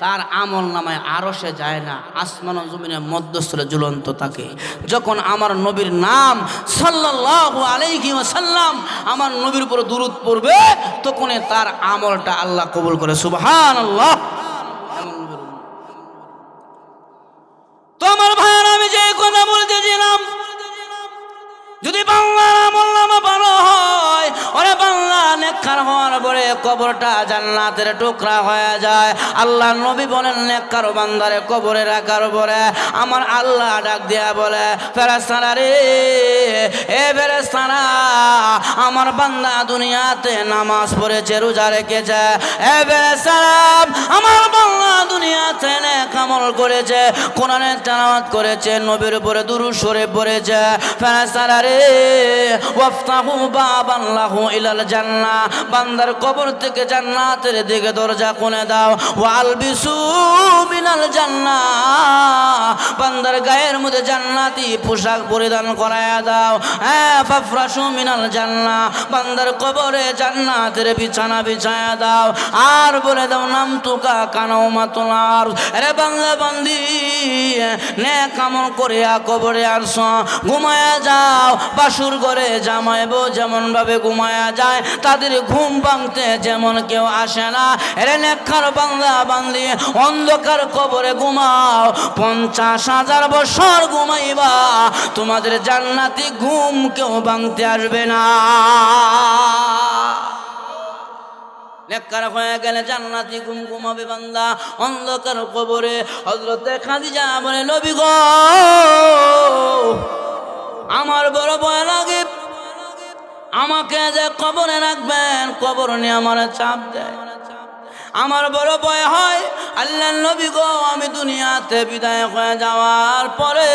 তার আমল নামায় আরশে যায় না, আসমান ও জমিনের মধ্যস্থলে ঝুলন্ত থাকে। যখন আমার নবীর নাম সাল্লাল্লাহু আলাইহি ওয়াসাল্লাম আমার নবীর উপর দুরূদ পড়বে, তখন তার আমলটা আল্লাহ কবুল করে। সুবহানাল্লাহ। তো আমার ভাইয়েরা, আমি যে কথা বলতেছিলাম, যদি বাংলার আমল নামা ভালো হয়, ওরে বাংলা নেককার হওয়ার পরে কবরটা জান্নাতের টুকরা হয়ে যায়। আল্লাহ নবী বলেন, নেককার বান্দারে কবরে রাখার পরে আমার আল্লাহ ডাক দিয়া বলে, ফেরেশতারা রে, এ ফেরেশতারা, আমার বান্দা দুনিয়াতে নামাজ পড়েছে, রোজা রেখেছে, এ ফেরেশতারা, আমার বান্দা দুনিয়াতে নেক আমল করেছে, কোরআনের তেলাওয়াত করেছে, নবীর উপরে দুরূদ শরীফ পড়েছে, ফেরেশতারা রে, ওয়াফতাহু বাবান লাহু ইলাল জান্নাহ, বান্দার কবর থেকে জান্নাতের দিকে দরজা খুলে দাও। ওয়ালবিসু মিনাল জান্নাহ, বান্দার গায়ের মধ্যে জান্নাতি পোশাক পরিধান করায়া দাও। হ্যাঁ, ফাফরাশু মিনাল জান্নাহ, বান্দার কবরে জান্নাতের বিছানা বিছায়া দাও। আর বলে দাও, নাম তুকা কানাউমাতুল আরশ, আরে বান্দা বান্দি নেক আমল করিয়া কবরে আসো, ঘুমায়া যাও। বাসুর ঘরে জামাই বউ যেমন ভাবে ঘুমায়া যায়, তাদের ঘুম ভাঙতে যেমন কেউ আসে না, এরে নেককার বান্দা বান্দি অন্ধকার কবরে ঘুমাও, 50,000 বছর ঘুমাইবা, তোমাদের জান্নাতি ঘুম কেউ ভাঙতে আসবে না। নেককার হয়ে গেলে জান্নাতি ঘুম ঘুমাবে বান্দা অন্ধকার কবরে। হযরতে খাদিজা বলে, নবী গো, আমার বড় ভয় লাগে, আমাকে যে কবরে রাখবেন, কবর নিয়ে আমার চাপ দেয়, আমার বড় ভয় হয়। আল্লাহ নবী গো, আমি দুনিয়াতে বিদায় হয়ে যাওয়ার পরে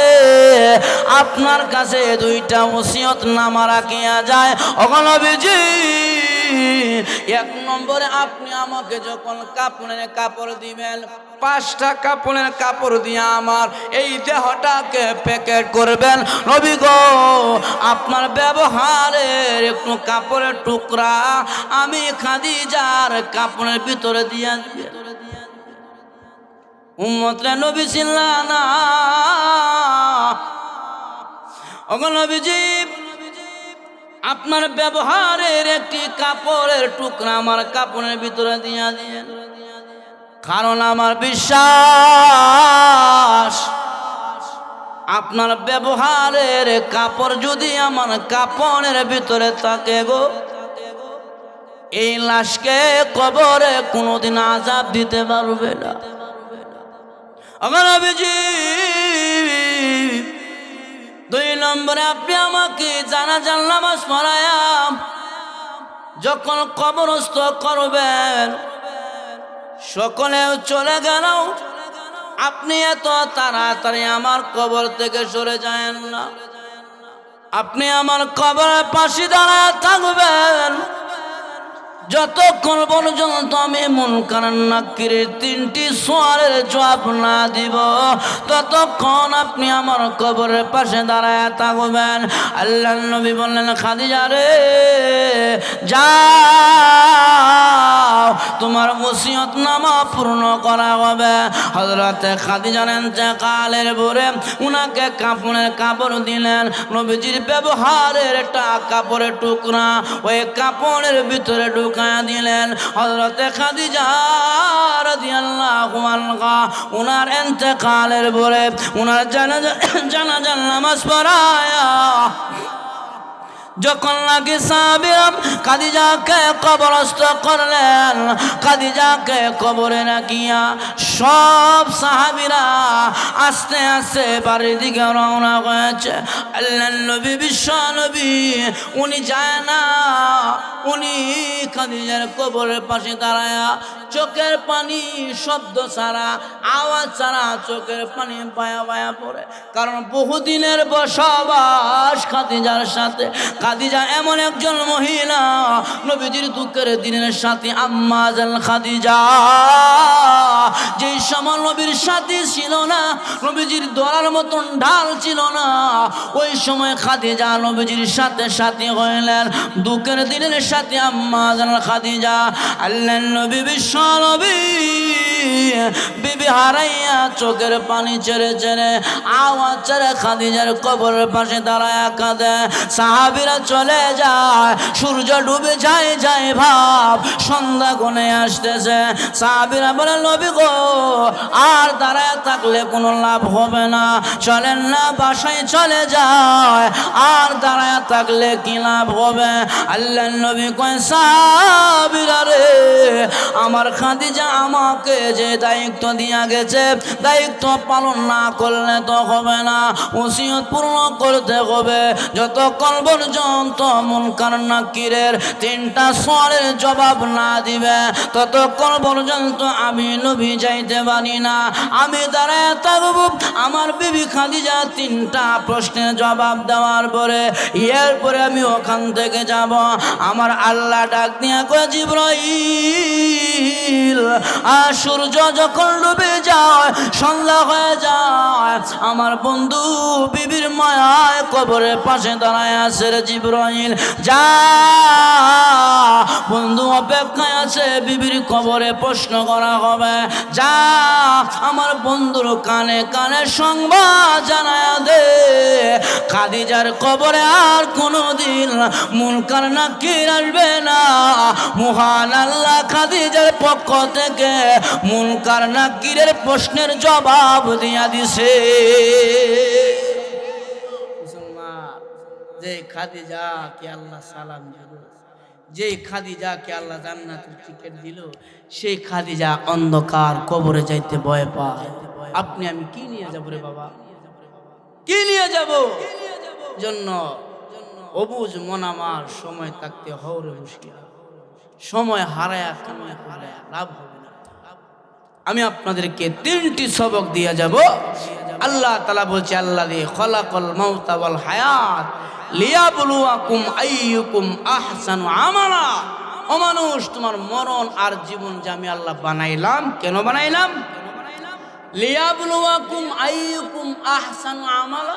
আপনার কাছে 2টা ওসিয়ত নামা রাখিয়া যায়। ওগো নবীজি, 1 নম্বরে আপনি আমাকে যখন কাপড়ের কাপড় দিবেন, 5টা কাপড়ের কাপড় দিয়ে আমার এই দেহটাকে প্যাকেট করবেন। নবী গো, আপনার ব্যবহারের একটু কাপড়ের টুকরা আমি খাদিজার কাপড়ের ভিতরে দিয়া দিয়ে, উম্মতরা নবী ছিলা না। ওগো নবীজি, আপনার ব্যবহারের একটি কাপড়ের টুকরা আমার কাপড়ের ভিতরে দিয়া দিয়ে, কারণ আমার বিশ্বাস আপনার ব্যবহারের কাপড় যদি আমার কাপড়ের ভিতরে থাকে গো, এই লাশকে কবরে কোনোদিন আযাব দিতে পারবে না। আমার নবীজি, 2 নম্বরে আপনি আমাকে জানাজার নামাজ পড়ায়া যখন কবরস্থ করবেন, সকলেও চলে গেল, আপনি এত তাড়াতাড়ি আমার কবর থেকে সরে যায়েন না। আপনি আমার কবরের পাশে দাঁড়ায় থাকবেন যতক্ষণ পর্যন্ত আমি মুনকার নাকিরের 3টি সওয়ালের জবাব না দিব, ততক্ষণ আপনি আমার কবরের পাশে দাঁড়ায় থাকবেন। আল্লাহর নবী বললেন, খাদিজা রে যাও, তোমার ওসিয়তনামা পূর্ণ করা হবে। হযরতে খাদিজার ইন্তেকালের পরে উনাকে কাফনের কাপড় দিলেন। নবীজির ব্যবহারের একটা কাপড়ের টুকরা ওই কাপড়ের ভিতরে ঢুকায়া দিলেন। হযরতে খাদিজা রাদিয়াল্লাহু আনহা উনার ইন্তেকালের পরে উনার জানাজার নামাজ পড়ায়া যখন নাকি সাহাবীরা খাদিজাকে কবরস্থ করলেন, খাদিজাকে কবরে রাখিয়া সব সাহাবীরা আস্তে আস্তে বাড়ির দিকে রওনা হয়েছে। আল্লাহর নবী বিশ্ব নবী উনি যায় না, উনি খাদিজার কবরের পাশে দাঁড়ায়া চোখের পানি শব্দ ছাড়া আওয়াজ ছাড়া চোখের পানি বায়া বায়া পড়ে। কারণ বহুদিনের বসবাস খাদিজার সাথে। খাদিজা এমন একজন মহিলা, নবীজির দুঃখের দিনের সাথে আম্মা জান খাদিজা, যেই সময় নবীর সাথে ছিল না, নবীজির দরার মতন ঢাল ছিল না, ওই সময় খাদিজা নবীজির সাথে সাথে হইলেন। দুঃখের দিনের সাথে আম্মা জান খাদিজা। আল্লাহর নবী বিশ্ব নবী বিবি হারাইয়া চোখের পানি ছেড়ে ছেড়ে আওয়াজ ছেড়ে খাদিজার কবরের পাশে দাঁড়ায় কাঁদে। সাহাবীরা চলে যায়, সূর্য ডুবে যায় যায় ভাব, সন্ধ্যা গনে আসতেছে। সাহাবীরা বলে, নবী গো আর দাঁড়ায় থাকলে কোনো লাভ হবে না, চলেন না বাসায় চলে যায়, আর দাঁড়ায় থাকলে কি লাভ হবে? আল্লাহর নবী কয়, সাহাবীরা রে আমার খাদিজা আমাকে যে দায়িত্ব দিয়া গেছে, দায়িত্ব পালন না করলে তো হবে না, ওসিয়ত পূর্ণ করতে হবে। যতক্ষণ পর্যন্ত মুনকার নাকিরের 3টা সওয়ালের জবাব না দিবে, ততক্ষণ পর্যন্ত আমি নবী যাইতে পারি না। আমি দাঁড়ায় থাকব, আমার বিবি খাদিজা 3টা প্রশ্নের জবাব দেওয়ার পরে এরপরে আমি ওখান থেকে যাব। আমার আল্লাহ ডাক দিয়া কয়, জিবরাইল আর সূর্য যখন ডুবে যায়, সন্ধ্যা হয়ে যায়, আমার বন্ধু বিবির মায়ায় কবরের পাশে দাঁড়ায় আছে রে জিবরাইল, যা বন্ধু অপেক্ষায় আছে, বিবির কবরে প্রশ্ন করা হবে, যা আমার বন্ধুর কানে কানে সংবাদ জানায়া দে, খাদিজার কবরে আর কোনোদিন মুনকার নাকির আসবে না। মহান আল্লাহ খাদিজার পক্ষ থেকে মুনকার নাকিরের প্রশ্নের জবাব দিয়া দিছে। যে খাদিজা কে আল্লাহ সালাম দিল, যে খাদিজা কে আল্লাহ জান্নাতের টিকিট দিল, সেই খাদিজা অন্ধকার কবরে যাইতে ভয় পায়। আপনি আমি কি নিয়ে যাব রে বাবা, কি নিয়ে যাব? জন্য অবুঝ মন আমার সময় থাকতে হওরে হুঁশিয়ার, সময় হারায়া কামায় হারায়া লাভ হবে না। আমি আপনাদেরকে 3টি সবক দিয়ে যাব। আল্লাহ তাআলা বলছে, আল্লাযী খালাকাল মাউতা ওয়াল হায়াত লিয়াবলুয়াকুম আইয়ুকুম আহসানু আমালা। ও মানুষ, তোমার মরণ আর জীবন যে আমি আল্লাহ বানাইলাম, কেন বানাইলাম? লিয়াবলুয়াকুম আইয়ুকুম আহসানু আমালা,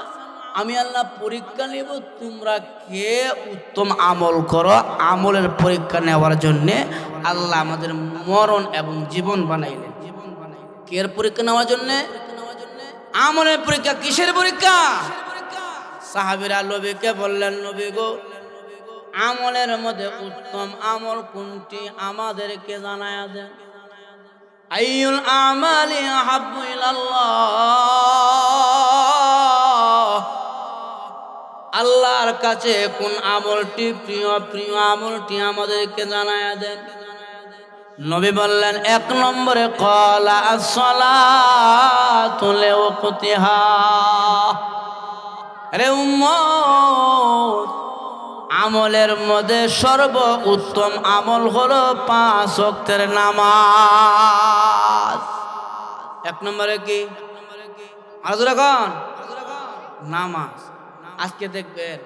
আমি আল্লাহ পরীক্ষা নেব তোমরা কে উত্তম আমল করো। আমলের পরীক্ষা নেওয়ার জন্য আল্লাহ আমাদের মরণ এবং জীবন বানাইলেন। কের পরীক্ষা নেওয়ার জন্য? আমলের পরীক্ষা। কিসের পরীক্ষা? সাহাবীরা নবীকে বললেন, নবী গো আমলের মধ্যে উত্তম আমল কোনটি আমাদেরকে জানায়া দেন। আইয়ুল আমালি আহাব্বু ইলাল্লাহ, আল্লাহর কাছে কোন আমলটি প্রিয়, প্রিয় আমলটি আমাদেরকে জানায়া দেন। নবী বললেন, 1 নম্বরে ক্বালা as-সালাতু লিওয়াক্তিহা। আরে উম্মত, আমলের মধ্যে সর্ব উত্তম আমল হলো 5 ওয়াক্তের নামাজ। 1 নম্বরে কি? আর জোরে কোন? নামাজ। আজকে দেখবেন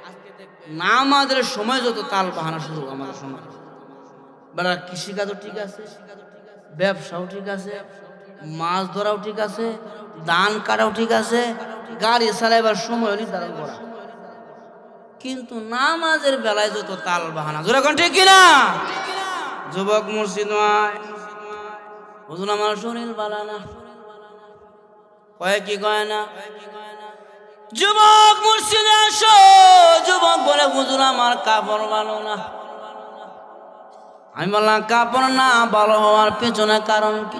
নামাজের সময় যত তাল বাহানা শুরু আমাদের সময়, বেড়া কৃষিকাজও ঠিক আছে, ব্যবসাও ঠিক আছে, মাছ ধরাও ঠিক আছে, ধান কাটাও ঠিক আছে, গাড়ি চালাইবার সময় নির্ধারণ করা, কিন্তু নামাজের বেলায় যত তাল বাহানা, যেরকম ঠিক কিনা? যুবক মসজিদ হুজুর আমার শরীর বালা না, কয় কি কয় না? যুবক মসজিদে আসো, যুবক বলে হুজুর আমার কাপড় ভালো না। আমি বললাম কাপড় না ভালো হওয়ার পেছনে কারণ কি?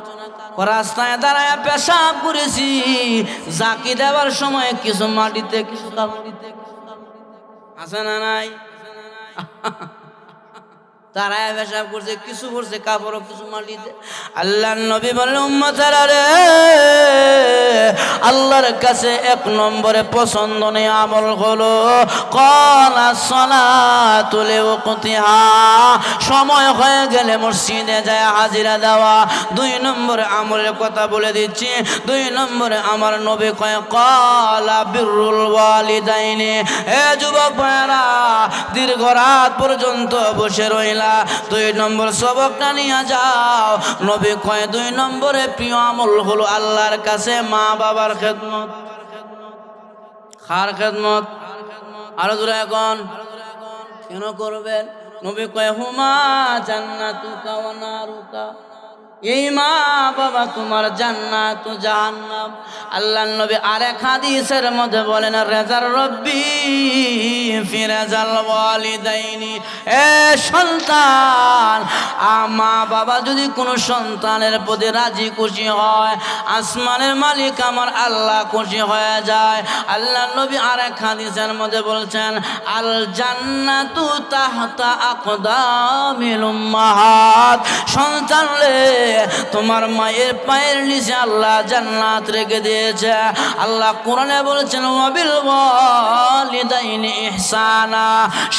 রাস্তায় দাঁড়ায় পেশাব করেছি, জাকি দেওয়ার সময় কিছু মাটিতে কিছু আছে না নাই? দাঁড়ায় পেশাব করছে, কিছু করছে কাপড় কিছু মাটিতে। আল্লাহ নবী বললেন উম্মতেরা রে, আল্লাহর কাছে এক নম্বরে পছন্দনীয় আমল হলো ক্বালা সালাতু লিওয়াক্তিহা, সময় হয়ে গেলে মসজিদে যায় হাজিরা দেওয়া। দুই নম্বরে আমলের কথা বলে দিচ্ছি, দুই নম্বরে আমার নবী কয় ক্বালা বিররুল ওয়ালিদাইনি। এ যুবক ভাইরা, দীর্ঘ রাত পর্যন্ত বসে রইলা, দুই নম্বর সবকটা নিয়ে যাও। নবী কয় দুই নম্বরে প্রিয় আমল হলো আল্লাহর কাছে মা বাবার খেদমত। কার খেদমত? আরো জোরে এখন কেন করবেন? নবী কয় হুমা জান্নাতুকা ওয়া নারুকা, এই মা বাবা তোমার জান্নাত ও জাহান্নাম। আল্লাহর নবী আরেক হাদিসের মধ্যে বলেন রাজার রব্বি ফি রাজাল ওয়ালিদাইনি। এ সন্তান, মা বাবা যদি কোনো সন্তানের প্রতি রাজি খুশি হয়, আসমানের মালিক আমার আল্লাহ খুশি হয়ে যায়। আল্লাহর নবী আরেক হাদিসের মধ্যে বলছেন আল জান্নাতু তাহতা আকদামিল উম্মাহাত। সন্তান রে, তোমার মায়ের পায়ের নিচে আল্লাহ জান্নাত রেখে দিয়েছে। আল্লাহ কোরআনে বলেছেন ওয়াবিল ওয়ালিদাইনি ইহসানা,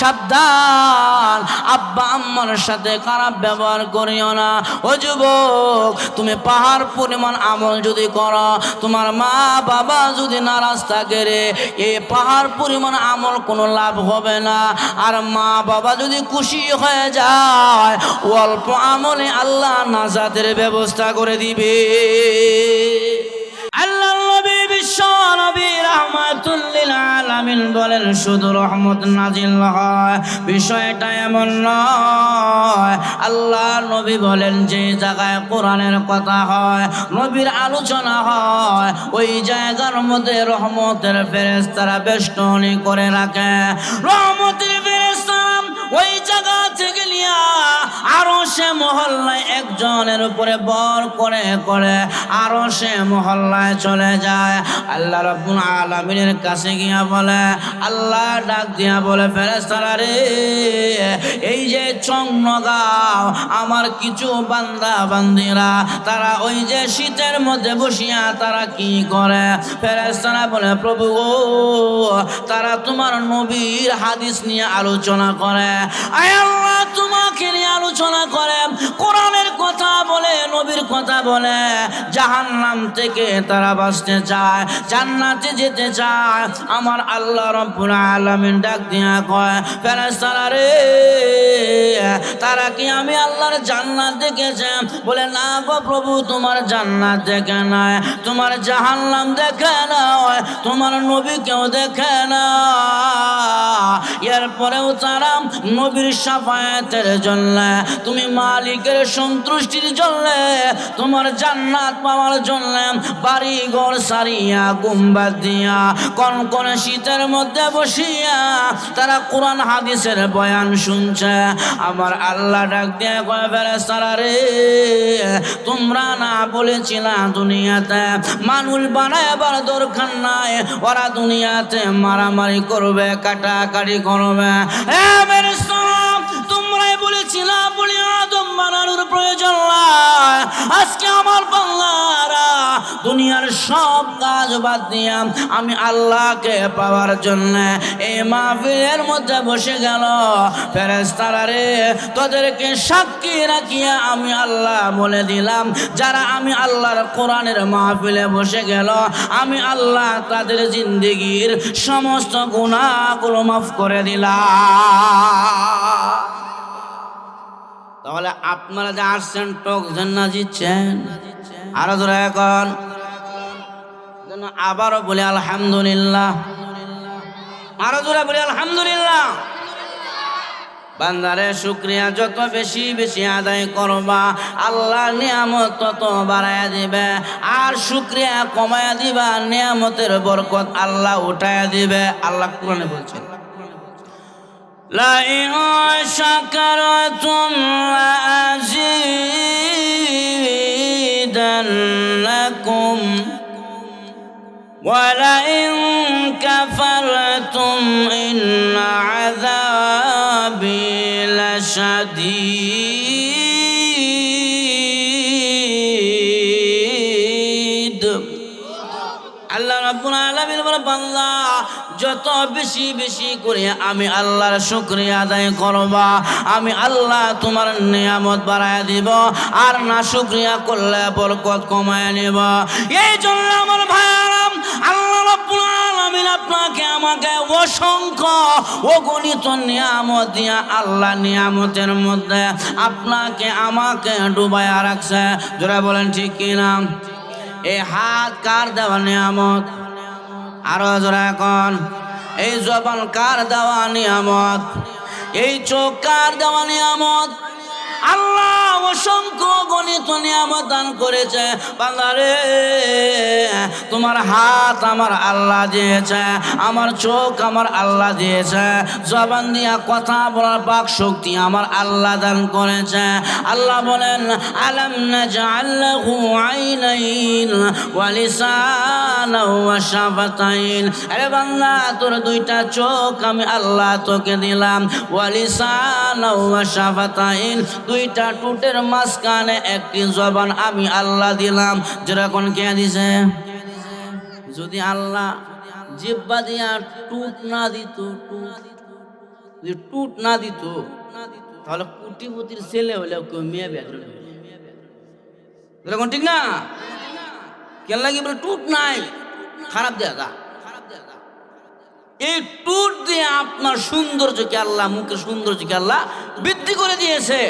সাবধান আব্বা আম্মার সাথে খারাপ ব্যবহার করিও না। ও যুবক, তুমি পাহাড় পরিমাণ আমল যদি করো, তোমার মা বাবা যদি নারাজ থাকে রে, এই পাহাড় পরিমাণ আমল কোনো লাভ হবে না। আর মা বাবা যদি খুশি হয়ে যায়, অল্প আমলে আল্লাহ নাজাতের ব্যবস্থা করে দিবে। আল্লাহ নবী বিশ্ব নবী রাহমাতুল লিল আলামিন বলেন শুধু রহমত নাজিল হয়, বিষয়টা এমন নয়। আল্লাহ নবী বলেন যে জায়গায় কোরআনের কথা হয়, নবীর আলোচনা হয়, ওই জায়গার মধ্যে রহমতের ফেরেশতারা বেষ্টনী করে রাখে। রহমতের ফেরেশতারা ওই জায়গা থেকে নিয়া আরো সে মহল্লায় একজনের উপরে বর করে করে আরো সে মহল্লায় চলে যায়। আল্লাহ রাব্বুল আলামিনের কাছে গিয়া বলে, আল্লাহ ডাক দিয়া বলে ফেরেশতারা রে, এই যে চংনগাঁও আমার কিছু বান্দা বান্দিরা, তারা ওই যে শীতের মধ্যে বসিয়া তারা কি করে? ফেরেশতারা বলে প্রভু ও, তারা তোমার নবীর হাদিস নিয়ে আলোচনা করে। আয় আল্লাহ, তোমাকে নিয়ে আলোচনা করে, কোরআনের কথা বলে, নবীর কথা বলে। জাহান্নাম থেকে তারা বাঁচতে চায়, জান্নাতে যেতে চায়। আমার আল্লাহ রাব্বুল আলামিন ডাক দিয়া কয় ফেরেশতারা রে, তারা কি আমি আল্লাহর জান্নাত দেখেছে? বলে না গো প্রভু, তোমার জান্নাত দেখে নাই, তোমার জাহান্নাম দেখে নাই, তোমার নবীকেও দেখে না। এরপরেও তারা নবীর শাফায়াতের জন্য, তুমি মালিকের সন্তুষ্টির জন্য, তোমার জান্নাত পাওয়ার জন্য বাড়ি ঘর সারিয়া গুম্বাদ দিয়া কনকন শীতের মধ্যে বসিয়া তারা কোরআন হাদিসের বয়ান শুনছে। আমার আল্লাহ ডাক দিয়ে কয় ফেরেশতারা রে, তোমরা না বলেছিলা দুনিয়াতে মানুষ বানাবার দরকার নাই, ওরা দুনিয়াতে মারামারি করবে, কাটাকাটি করবে। তোমরাই বলেছিলা বলে আদম বানানোর প্রয়োজন নাই। আজকে আমার বাংলারা দুনিয়ার সব কাজ বাদ দিয়া আমি আল্লাহকে পাওয়ার জন্য এই মাহফিলের মধ্যে বসে গেল। ফেরেশতারা রে, তোদেরকে সাক্ষী রাখিয়া আমি আল্লাহ বলে দিলাম, যারা আমি আল্লাহর কোরআনের মাহফিলে বসে গেল, আমি আল্লাহ তাদের জিন্দেগির সমস্ত গুনাহগুলো মাফ করে দিলাম। তাহলে আপনারা যে আসছেন টক জান্নাত জিতছেন। আরো ধরে এখন আবারও বলি আলহামদুলিল্লাহ, আরো জোরে বলি আলহামদুলিল্লাহ। বান্দারে শুকরিয়া যত বেশি বেশি আদায় করবা, আল্লাহ নিয়ামত তত বাড়ায়া দিবে। আর শুকরিয়া কমায়া দিবা, নিয়ামতের বরকত আল্লাহ উঠায়া দিবে। আল্লাহ কোরআনে বলছেন, لئن شكرتم لأزيدنكم ولئن كفرتم إن عذابي لشديد। আল্লাহ রাব্বুল আলামিন বলে, বান্দা যত বেশি বেশি করে আমি আল্লাহর শুকরিয়া আদায় করবা, আমি আল্লাহ তোমার নিয়ামত বাড়ায় দিব। আর না শুকরিয়া করলে বরকত কমায় নিব। এই জন্য আমার ভাইরা, আল্লাহ রাব্বুল আলামিন আপনাকে আমাকে অসংখ্য অগণিত নিয়ামত দিয়া আল্লাহ নিয়ামতের মধ্যে আপনাকে আমাকে ডুবাইয়া রাখছে। যারা বলেন ঠিক কিনা? এই হাত কার দেওয়া নিয়ামত? আরো জোরে এখন, এই জবান কার দেওয়া নিয়ামত? এই চোখ কার দেওয়া নিয়ামত? আল্লাহ অসংখ্য গণিত নিয়ামত দান করেছে। বান্দারে, তোমার হাত আমার আল্লাহ দিয়েছে, আমার চোখ আমার আল্লাহ দিয়েছে, জবান দিয়া কথা বলার বাক শক্তি আমার আল্লাহ দান করেছে। আল্লাহ বলেন, আলাম নাজআল লাহু আইনাইন ওয়া লিসানাও ওয়া শাফাতাইন। আরে বান্দা, তোর দুইটা চোখ আমি আল্লাহ তোকে দিলাম, ওয়া লিসানাও ওয়া শাফাতাইন, দুইটা টুটের মাঝখানে একটি জবান আমি আল্লাহ দিলাম। যেরকম কে দিছে? যদি আল্লাহ জিহ্বা দিয়া টুট না দিত, যদি টুট না দিত, তাহলে কোটিপতির ছেলে হলে কেউ মেয়ে বেঁচে, যেরকম ঠিক না? কেন লাগে বলে টুট নাই, খারাপ দেখা। এই টুট দিয়ে আপনার সৌন্দর্যকে আল্লাহ, মুখের সৌন্দর্যকে আল্লাহ বৃদ্ধি করে দিয়েছে।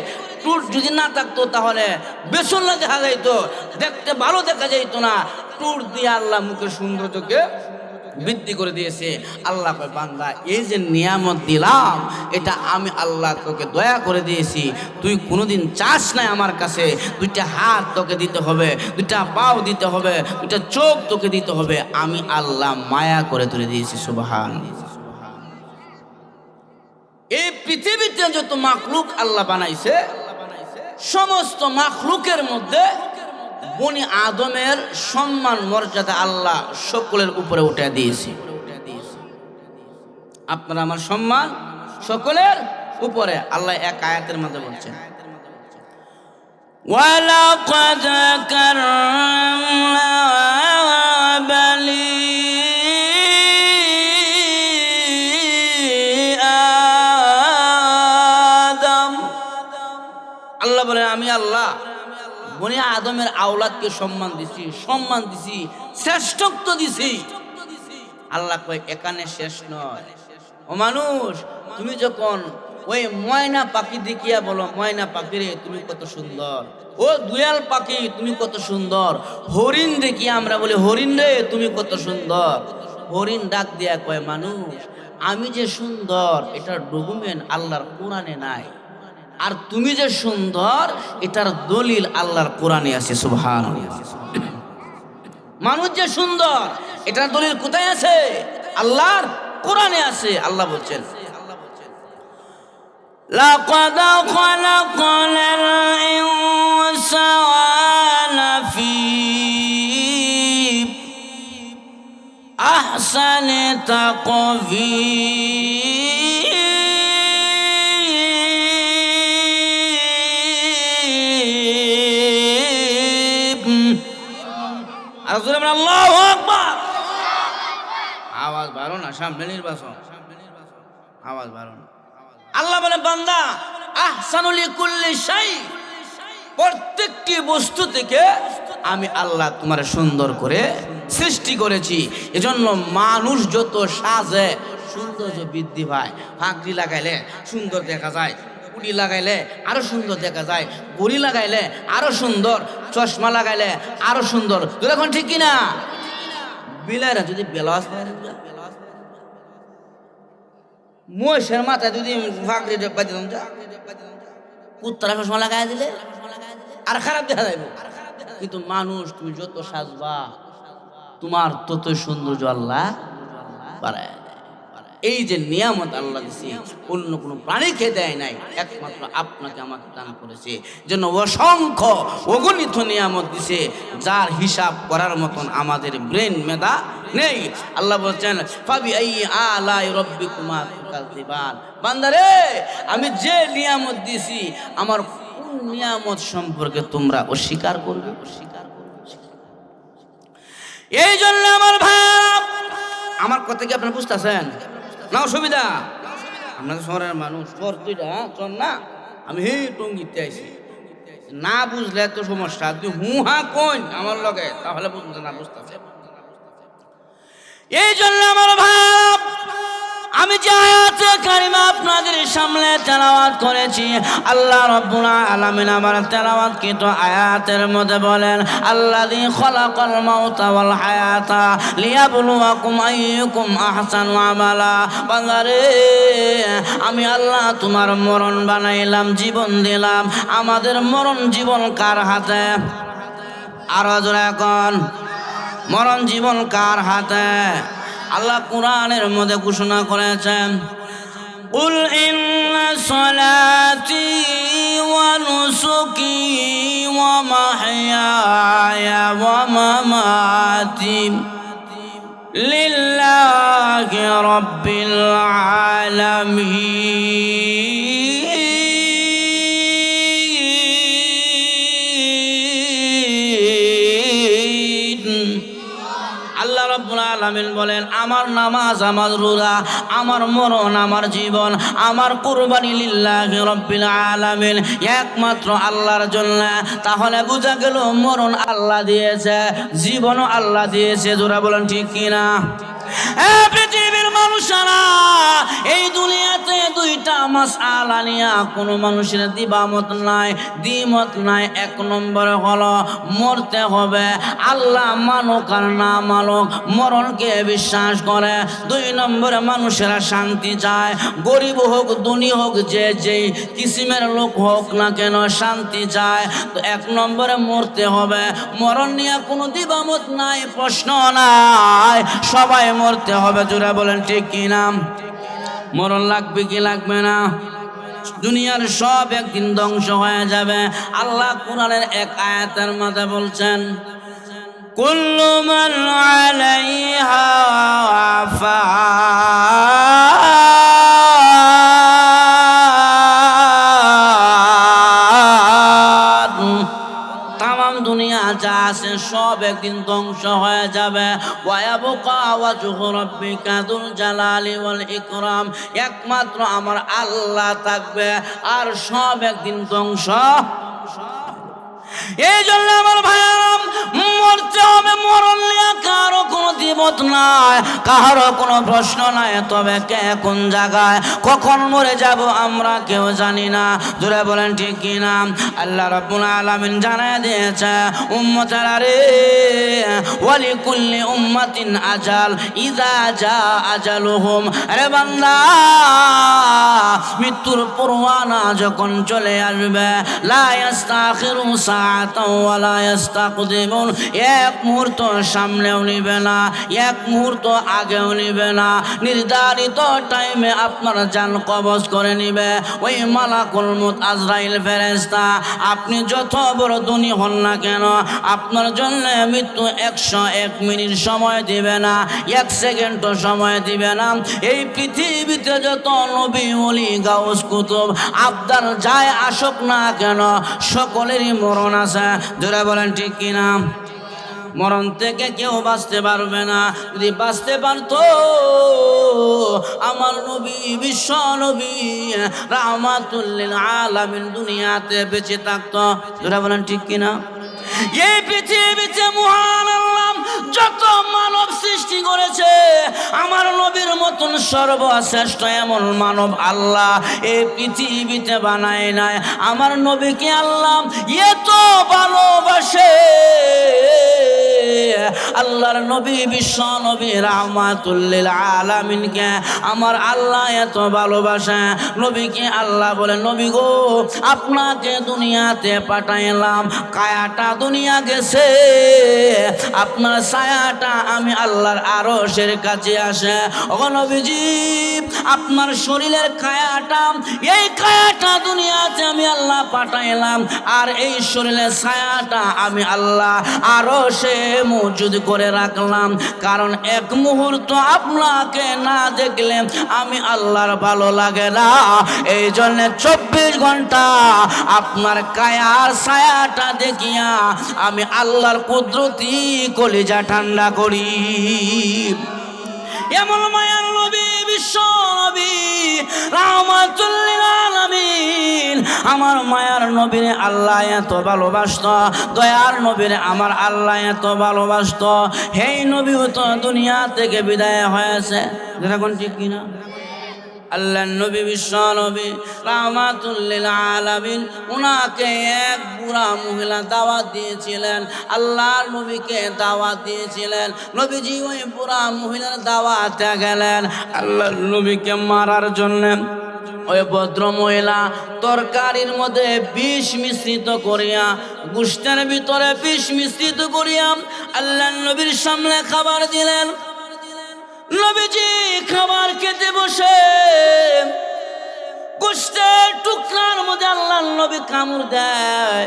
টুট যদি না থাকতো তাহলে বেসল্লা দেখা যাইতো, দেখতে ভালো দেখা যাইতো না। টুট দিয়ে আল্লাহ মুখের সৌন্দর্যকে বৃদ্ধি করে দিয়েছে। আল্লাহ কয়, বান্দা এই যে নিয়ামত দিলাম, এটা আমি আল্লাহ তোকে দয়া করে দিয়েছি। তুই কোনোদিন চাস নাই আমার কাছে। দুইটা হাত তোকে দিতে হবে, দুইটা পাও দিতে হবে, দুইটা চোখ তোকে দিতে হবে। আমি আল্লাহ মায়া করে তুলে দিয়েছি। সুবহানাল্লাহ। এই পৃথিবীতে যত মাখলুক আল্লাহ বানাইছে, সমস্ত মাখলুকের মধ্যে বনি আদমের সম্মান মর্যাদা আল্লাহ সকলের উপরে উঠে দিয়েছে। আপনারা আমার সম্মান সকলের উপরে আল্লাহ এক আয়াতের মধ্যে বলছেন, ওয়ালাকাদ কাররামনা বানি আদম। আল্লাহ বলেন, আমি আল্লাহ বনি আদমের আওলাদকে সম্মান দিছি, শ্রেষ্ঠত্ব দিছি। আল্লাহ কয়, এখানে শেষ নয়। ও মানুষ, তুমি যখন ওই ময়না পাখি দেখিয়া বলো, ময়না পাখি রে তুমি কত সুন্দর, ও দুয়াল পাখি তুমি কত সুন্দর। হরিণ দেখিয়া আমরা বলি, হরিণ রে তুমি কত সুন্দর। হরিণ ডাক দিয়া কয়, মানুষ আমি যে সুন্দর এটার ডকুমেন্ট আল্লাহর কোরআনে নাই, আর তুমি যে সুন্দর এটার দলিল আল্লাহর কোরআনে আছে। সুবহানাল্লাহ। মানুষ যে সুন্দর এটার দলিল কোথায় আছে? আল্লাহর কোরআনে আছে। আল্লাহ বলছেন, লাকাদ খালাকনাল ইনসানা ফি আহসানি তাকওয়ীম। আর জোরে বলেন আল্লাহু আকবার। আওয়াজ বাড়ো না, সামনে নির্বাচন, আওয়াজ বাড়ো না। আল্লাহ বলে বান্দা আহসানুল লিকুল্লি শাই, প্রত্যেকটি বস্তু থেকে আমি আল্লাহ তোমার সুন্দর করে সৃষ্টি করেছি। এজন্য মানুষ যত সাজে সৌন্দর্য বৃদ্ধি পায়। ফাঁকড়ি লাগাইলে সুন্দর দেখা যায়, কুড়ি লাগাইলে আরো সুন্দর দেখা যায়, ঘড়ি লাগাইলে আরো সুন্দর, চশমা লাগাইলে আরো সুন্দর। তুই এখন ঠিক কিনা? বিলাইরা যদি বেলাস মহিষের মাথায় যদি ফাঁকড়ি বাঁধিলাম, কুত্তারা চশমা লাগাই দিলে আর খারাপ দেখা যাইব। কিন্তু মানুষ তুমি যত সাজবা তোমার তত সৌন্দর্য আল্লাহ বাড়ায়। এই যে নিয়ামত আল্লাহ দিছে অন্য কোনো প্রাণীকে দেয় নাই, একমাত্র আপনাকে আমাকে দান করেছে। যেন অসংখ্য অগণিত নিয়ামত দিছে, যার হিসাব করার মতন আমাদের ব্রেন মেধা নেই। আল্লাহ বলছেন ফাবি আই আলাই রব্বিকুমা তুকাযিবান, বান্দারে আমি যে নিয়ামত দিছি আমার কোন নিয়ামত সম্পর্কে তোমরা অস্বীকার করবে? এই জন্য আমার ভাই, আমার কথা কি আপনারা বুঝতেছেন না? অসুবিধা? আপনাদের শহরের মানুষ চর দুইটা চর না, আমি হে টঙ্গিতে আইছি, না বুঝলে তো সমস্যা। তুই হা কোন আমার লগে, তাহলে বুঝতে না বুঝতেছে। এই জন্য আমার ভাই, আমি যে আয়াতে কারিমা আপনাদের সামনে তেলাওয়াত করেছি, আল্লাহ রাব্বুল আলামিন আমার তেলাওয়াতকৃত আয়াতের মধ্যে বলেন আল্লাযী খালাকাল মাউতা ওয়াল হায়াতা লিয়াবলুয়াকুম আইয়ুকুম আহসানু আমালা। বান্দারে আমি আল্লাহ তোমার মরণ বানাইলাম, জীবন দিলাম। আমাদের মরণ জীবন কার হাতে? আরো জোরে এখন, মরণ জীবন কার হাতে? আল্লাহ কুরআনের মধ্যে ঘোষণা করেছেন কুল ইন্না সলাতি ওয়া নুসুকি ওয়া মাহইয়ায়া ওয়া মামাতি লিল্লাহি রাব্বিল আলামিন। আল্লাহ রাব্বুল আলামিন বলেন আমার নামাজ, আমার রোজা, আমার মরণ, আমার জীবন, আমার কুরবানি লিল্লাহি রাব্বিল আলামিন, একমাত্র আল্লাহর জন্য। তাহলে বোঝা গেল মরণ আল্লাহ দিয়েছে, জীবনও আল্লাহ দিয়েছে। জোরা বলেন ঠিক কিনা? পৃথিবীর মানুষেরা এই দুনিয়াতে দুইটা মাসআলা নিয়া কোনো মানুষের দ্বিমত নাই, দ্বিমত নাই। এক নম্বরে হলো মরতে হবে, আল্লাহ মানুক আর না মানুক মরণকে বিশ্বাস করে। দুই নম্বরে মানুষেরা শান্তি চায়, গরিব হোক ধনী হোক যে যেই কিসিমের লোক হোক না কেন শান্তি চায়। তো এক নম্বরে মরতে হবে, মরণ নিয়ে কোনো দ্বিমত নাই, প্রশ্ন নাই, সবাই মরতে হবে। জোরে বলেন ঠিক কিনা? মরণ লাগবে কি লাগবে না? দুনিয়ার সব একদিন ধ্বংস হয়ে যাবে। আল্লাহ কোরআনের এক আয়াতের মধ্যে বলছেন কুল্লু মান আলাইহা দুনিয়া যা আছে সব একদিন ধ্বংস হয়ে যাবে। ওয়ায়াবকা ওয়াজহু রাব্বিকা যুল জালালি ওয়াল ইকরাম, একমাত্র আমার আল্লাহ থাকবে, আর সব একদিন ধ্বংস। এই জন্য আমার ভাইরা মরতে হবে, মরণ নিয়ে কারো কোনো দ্বিমত নাই, কারো কোনো প্রশ্ন নাই। তবে কে কোন জায়গায় কখন মরে যাব আমরা কেউ জানি না। জোরে বলেন ঠিক কিনা? আল্লাহ রাব্বুল আলামিন জানায় দিয়েছে উম্মতেরা রে ওয়ালি কুল্লি উম্মাতিন আজাল ইযা জা আজালুহুম। আরে বান্দা মৃত্যুর পরওয়ানা যখন চলে আসবে লা ইস্তাখিরু সাআতাও ওয়া লা ইস্তাকদিমুন, এক মুহূর্ত সামনেও নিবে না, এক মুহূর্ত আগেও নিবে না। নির্ধারিত টাইমে আপনার জান কবজ করে নিবে ওই মালাকুল মউত আজরাইল ফেরেশতা। আপনি যত বড় ধনী হন না কেন আপনার জন্য মৃত্যু 101 মিনিট সময় দিবে না, 1 সেকেন্ডও সময় দিবে না। এই পৃথিবীতে যত নবী ওলি গাউস কুতুব আবদার যায় আসুক না কেন সকলেরই মরণ আছে। জোরে বলেন ঠিক কিনা? মরণ থেকে কেউ বাঁচতে পারবে না। যদি বাঁচতে পারতো আমার নবী বিশ্ব নবী রাহমাতুল লিল আলামিন দুনিয়াতে বেঁচে থাকতো। যারা বলেন ঠিক কিনা? এই পৃথিবীতে মহান আল্লাহ যত মানব সৃষ্টি করেছে, আমার নবীর মতন সর্বশ্রেষ্ঠ এমন মানব আল্লাহ এই পৃথিবীতে বানায় নাই। আমার নবীকে আল্লাহ এত ভালোবাসে, আল্লাহর নবী বিশ্ব নবী রাহমাতুল লিল আলামিনকে আমার আল্লাহ এত ভালোবাসে। নবীকে আল্লাহ বলে, নবী গো আপনাকে দুনিয়াতে পাঠাইলাম, কায়াটা দুনিয়া গেছে, আপনার ছায়াটা আমি আল্লাহর আরশের কাছে আসে। ও নবীজি আপনার শরীরের কায়াটা, এই কায়াটা দুনিয়াতে আমি আল্লাহ পাঠাইলাম, আর এই শরীরের ছায়াটা আমি আল্লাহ আরশে মজুদ করে রাখলাম। কারণ এক মুহূর্ত আপনাকে না দেখলে আমি আল্লাহর ভালো লাগে না, এই জন্য 24 ঘন্টা আপনার কায়ার ছায়াটা দেখিয়া আমি আল্লাহর কুদরতি কলিজা ঠান্ডা করি। এমন মায়ার নবী বিশ্ব নবী রাহমাতুল লিল আলামিন, আমার মায়ার নবীরে আল্লাহ এত ভালোবাসতো, দয়ার নবীরে আমার আল্লাহ এত ভালোবাসতো। হেই নবীও তো দুনিয়া থেকে বিদায় হয়েছে। দেখুন ঠিক কিনা? আল্লাহ নবী বিশ্ব নবী রাহমাতুল লিল আলামিন, উনাকে এক বুড়া মহিলা দাওয়াত দিয়েছিলেন, আল্লাহর নবীকে দাওয়াত দিয়েছিলেন। নবীজি ওই বুড়া মহিলার দাওয়াতে গেলেন আল্লাহর নবীকে মারার জন্য। ওই ভদ্র মহিলা তরকারির মধ্যে বিষ মিশ্রিত করিয়া, গোশতের ভিতরে বিষ মিশ্রিত করিয়া আল্লাহর নবীর সামনে খাবার দিলেন। নবীজি খাবার খেতে বসে গোশতের টুকরার মধ্যে আল্লাহর নবী কামড় দেয়,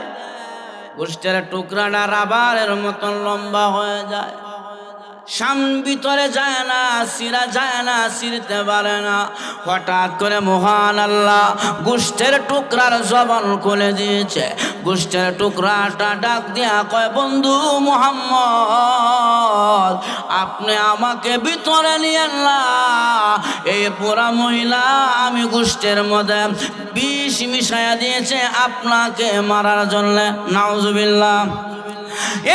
গোশতের টুকরাটা রাবারের মতন লম্বা হয়ে যায়, সামনে ভিতরে যায় না, সিরা যায় না, সিরতে পারে না। হঠাৎ করে মহান আল্লাহ গোশতের টুকরার জবান খুলে দিয়েছে। গোশতের টুকরাটা ডাক দিয়া কয়, বন্ধু মুহাম্মদ আপনি আমাকে ভিতরে নিয়েন না, এই বুড়া মহিলা আমি গোশতের মধ্যে বিষ মিশাইয়া দিয়েছে আপনাকে মারার জন্য। নাউজুবিল্লাহ।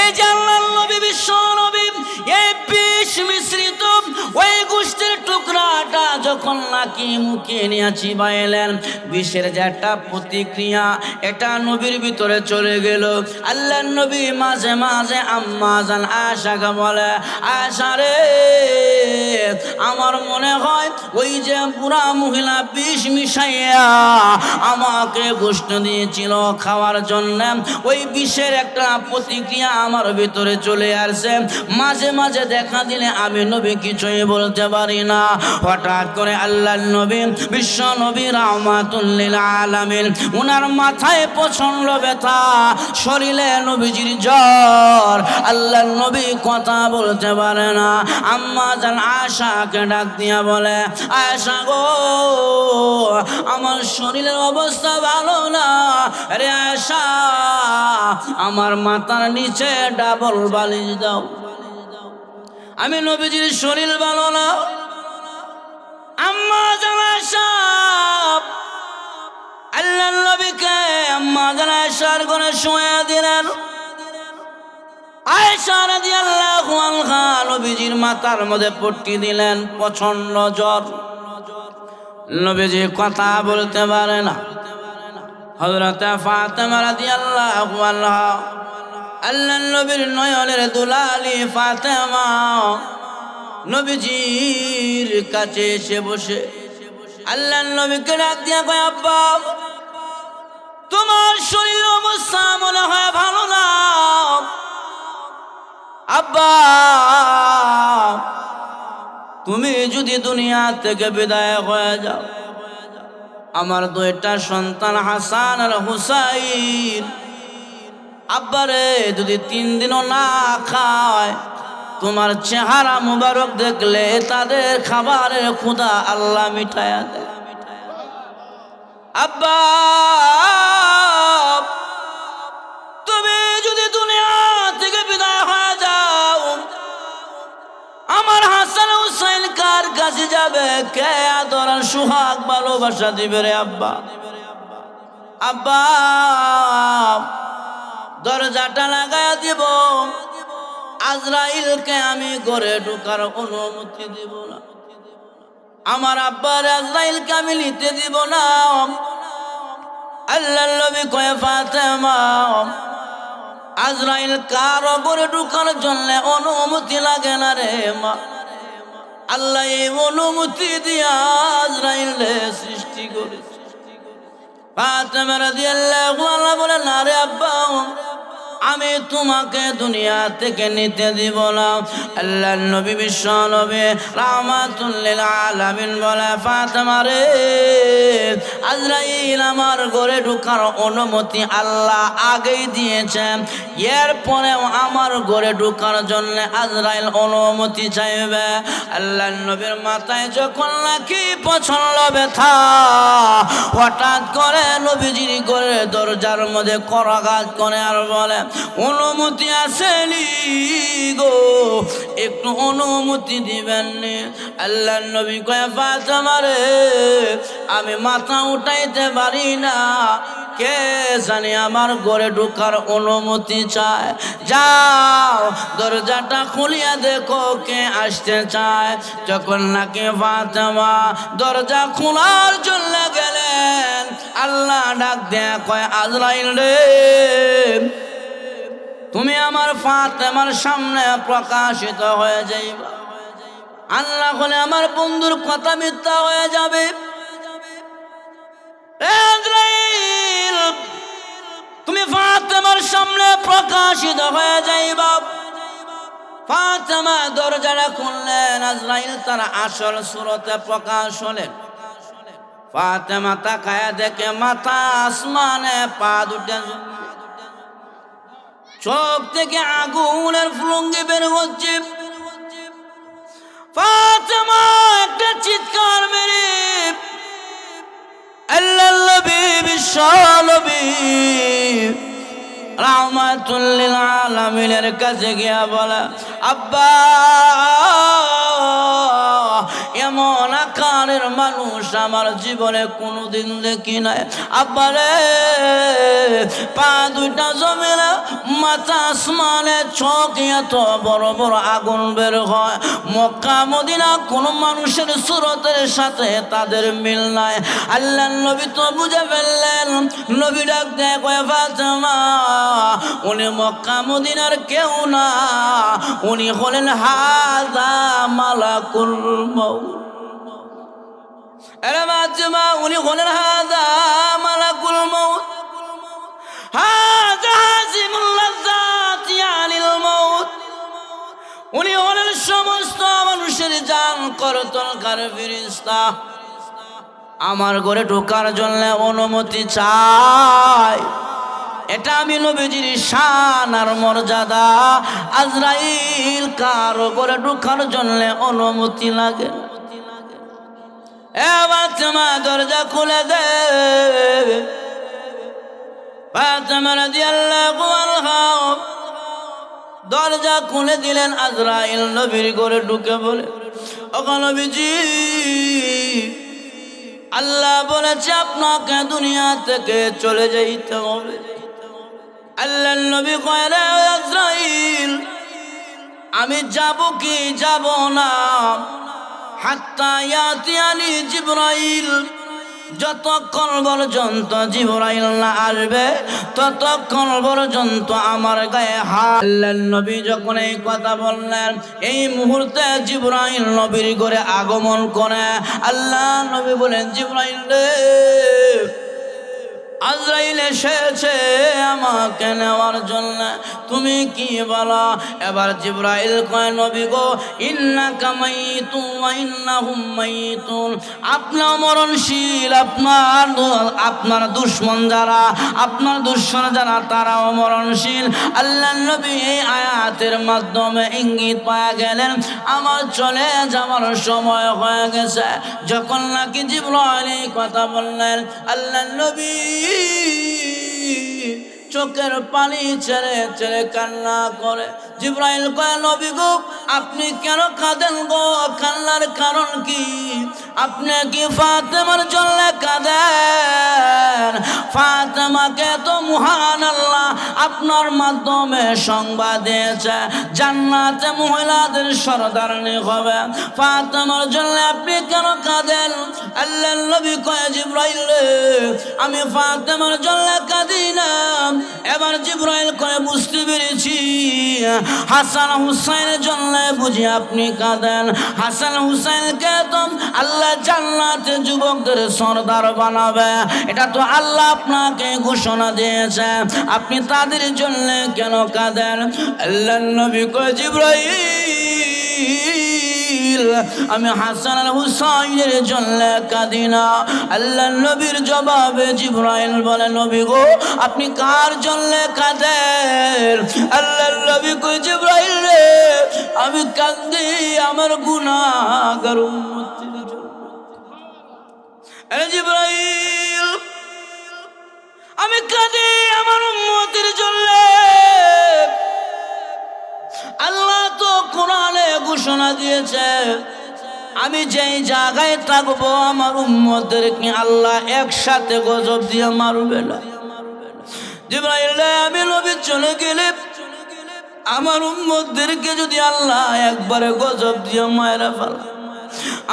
এই যে আল্লাহর নবী বিশ্ব নবী এই বিষ মিশ্রিত ওই গোশতের টুকরাটা যখন নাকি মুখে নিয়ে চিবাইলেন, বিষের যে একটা প্রতিক্রিয়া এটা নবীর ভিতরে চলে গেল। আল্লাহর নবী মাঝে মাঝে আম্মা জান আয়েশাকে বলে, আয়েশা রে আমার মনে হয় ওই যে বুড়া মহিলা বিষ মিশাইয়া আমাকে গোশত দিয়েছিল খাওয়ার জন্য, ওই বিষের একটা প্রতিক্রিয়া আমার ভিতরে চলে আসছে। মাঝে মাঝে দেখা দিলে আমি নবী কিছুই বলতে পারি না। হঠাৎ করে আল্লাহর নবী বিশ্ব নবী রাহমাতুল লিল আলামিন, উনার মাথায় প্রচন্ড ব্যথা, শরীরে নবীজির জ্বর, আল্লাহর নবী কথা বলতে পারে না। আম্মা জান আয়েশাকে ডাক দিয়া বলে, আয়েশা গো আমার শরীরের অবস্থা ভালো না রে আয়েশা, আমার মাথার নিচে ডাবল বালিশ দাও, আমি নবীজির শরীর ভালো না। আম্মা জান আয়েশা আল্লাহর নবীকে আম্মা জান আয়েশার ঘরে শুয়ে দিলেন। আয়েশা রাদিয়াল্লাহু আনহা নবীজির মাথার মধ্যে পট্টি দিলেন, প্রচন্ড জ্বর, নবীজি কথা বলতে পারে না। হযরত ফাতেমা রাদিয়াল্লাহু আনহা আল্লাহর নবীর নয়নের দুলালি ফাতেমা নবীজির কাছে এসে বসে আল্লাহর নবীকে ডাক দিয়া কয়, আব্বা তোমার শরীর অবস্থা মনে হয় ভালো না, আব্বা তুমি যদি দুনিয়া থেকে বিদায় হয়ে যাও, আমার দুইটা সন্তান হাসান আর হুসাইন আব্বারে যদি 3 দিনও না খায়, তোমার চেহারা মুবারক দেখলে তাদের খাবারের ক্ষুধা আল্লাহ মিটায়া দেয়। আব্বা তুমি যদি দুনিয়া থেকে বিদায় হয়ে যাও, কাছে যাবে, কে আদর আর সুহাগ ভালোবাসা দিবে রে আব্বা? আব্বা দরজাটা লাগায়া দিব, আজরাইলকে আমি ঘরে ঢোকার অনুমতি দিব না। আমার আব্বার আজরাইলকে আমি নিতে দিব না। আল্লাহর নবী কয়, ফাতেমা আজরাইল কারো ঘরে ঢোকার জন্য অনুমতি লাগে না রে মা। আল্লাহ এই অনুমতি দিয়া আজরাইলে সৃষ্টি করেছে। ফাতেমা রাদিয়াল্লাহু আনহা বলে, না রে আব্বা, আমি তোমাকে দুনিয়া থেকে নিতে দিব না। আল্লাহর নবী বিশ্ব নবী রাহমাতুল লিল আলামিন বলে, ফাতেমা রে, আজরাইল আমার ঘরে ঢোকার অনুমতি আল্লাহ আগেই দিয়েছেন, এরপরেও আমার ঘরে ঢোকার জন্য আজরাইল অনুমতি চাইবে। আল্লাহর নবীর মাথায় যখন নাকি প্রচন্ড ব্যথা, হঠাৎ করে নবীজির ঘরের দরজার মধ্যে করাঘাত করে আর বলে, অনুমতি আসেনি গো, একটু অনুমতি দিবেন নি? আল্লাহর নবী কয়, ফাতেমা রে, আমি মাথা উঠাইতে পারি না, কে জানি আমার ঘরে ঢোকার অনুমতি চায়। যাও দরজাটা খুলিয়া দেখো কে আসতে চায়। যখন নাকি ফাতেমা দরজা খোলার জন্য গেলেন, আল্লাহ ডাক দেয়া কয়, আজরাইল রে, তুমি আমার ফাতেমার সামনে প্রকাশিত হয়ে যাইবা। আল্লাহ বলে, আমার বন্ধুর কথা মিথ্যা হয়ে যাবে। আজরাইল, তুমি ফাতেমার সামনে প্রকাশিত হয়ে যাইবা। ফাতেমা দরজাটা খুললেন, আজরাইল তার আসল সুরতে প্রকাশ হলেন। ফাতেমা তাকায়া দেখে মাথা আসমানে, পা দুটা চোখ থেকে আগুনের ফুলঙ্গি বের হচ্ছে। ফাতেমা একটা চিৎকার মেরে আল্লাহর নবী বিশ্ব নবী রাহমাতুল লিল আলামিনের কাছে গিয়া বলে, আব্বা, এমন আকারের মানুষ আমার জীবনে কোনোদিন দেখি নাই। আব্বা রে, পা দুইটা জমিনে, মাথা আসমানে, চোখ এত বড় বড় আগুন বের হয়। মক্কা মদিনা কোন মানুষের সুরতের সাথে তাদের মিল নাই। আল্লাহর নবী তো বুঝে ফেললেন। নবী ডাক দেয়, কয়, ফাতেমা, উনি মক্কা মদিনার কেউ না, উনি হলেন হাযা মালাকুল মাউত। আরে ফাতেমা, উনি হলেন হাযা মালাকুল মাউত, হাযা হাসিমুল লাযাতি আনিল মাউত। উনি হলেন সমস্ত মানুষের জান করতলকার ফেরেশতা। আমার ঘরে ঢোকার জন্য অনুমতি চাই। এটা আমি নবীজির শান আর মর্যাদা। আজরাইল কারো ঘরে ঢোকার জন্য অনুমতি লাগে। এ ফাতেমা, দরজা খুলে দে। ফাতেমা রাদিয়াল্লাহু আনহা দরজা খুলে দিলেন। আজরাইল নবীর ঘরে ঢুকে বলে, ওগো নবীজি, আল্লাহ বলেছে আপনাকে দুনিয়া থেকে চলে যাইতে হবে। আল্লাহর নবী কয়, রে আজরাইল, আমি যাব কি যাব না? হাত্তা ইয়াতিয়ানি জিবরাইল, যতক্ষণ পর্যন্ত জিবরাইল না আসবে ততক্ষণ পর্যন্ত আমার গায়ে হাত। আল্লাহর নবী যখন এই কথা বললেন, এই মুহূর্তে জিবরাইল নবীর ঘরে আগমন করে। আল্লাহ নবী বলেন, জিবরাইল রে, আজরাইল এসেছে আমাকে নেওয়ার জন্য, তুমি কি বলো? এবার জিবরাইল কয়, নবী গো, ইন্নাকা মাইতুন ওয়া ইন্নাহুম মাইতুন, আপনি মরণশীল, আপনার দুশমন যারা, আপনার দুশমন যারা, তারাও মরণশীল। আল্লাহর নবী এই আয়াতের মাধ্যমে ইঙ্গিত পাওয়া গেলেন আমার চলে যাওয়ার সময় হয়ে গেছে। যখন নাকি জিবরাইল এই কথা বললেন, আল্লাহর নবী চোখের পানি ছেড়ে ছেড়ে কান্না করে। জিবরাইল কয় নবী গো আপনি কেন কাঁদেন গো, কান্নার কারণ কি? আপনি কি ফাতেমার জন্য কাঁদেন? ফাতেমাকে তো মহান আল্লাহ আপনার মাধ্যমে সংবাদ দিয়েছে জান্নাতে মহিলাদের সরদারনি হবে। ফাতেমার জন্য আপনি কেন কাঁদেন? আল্লাহর নবী কয় জিবরাইল রে আমি ফাতেমার জন্য কাঁদি না। এবার জিবরাইল কয় বুঝতে পেরেছি, হাসান হুসাইনের জন্য বুঝি আপনি কাঁদেন। হাসান হুসাইনকে তো আল্লাহ জান্নাতে যুবকদের সরদার বানাবে, এটা তো আল্লাহ আপনাকে ঘোষণা দিয়েছে, আপনি তাদের জন্য কেন কাঁদেন? আল্লাহর নবী কয় জিবরাইল আমি হাসান আর হুসাইনের জন্য কাঁদি না। আল্লাহর নবীর জবাবে জিবরাইল বলে নবী গো আপনি কার জন্য কাঁদেন? আল্লাহর নবী কয় জিবরাইল রে আমি কাঁদি আমার গুনাহগার উম্মতের জন্য। জিবরাইল আমি কাঁদি আমার উম্মতের জন্য। আল্লাহ তো কোরআনে ঘোষণা দিয়েছে আমি যেই জায়গায় থাকবো আমার উম্মতদেরকে আল্লাহ একসাথে গজব দিয়ে মারবে না। জিবরাইল আমি নবী চলে গেলে আমার উম্মতদেরকে যদি আল্লাহ একবারে গজব দিয়ে মায়েরা ফেলা,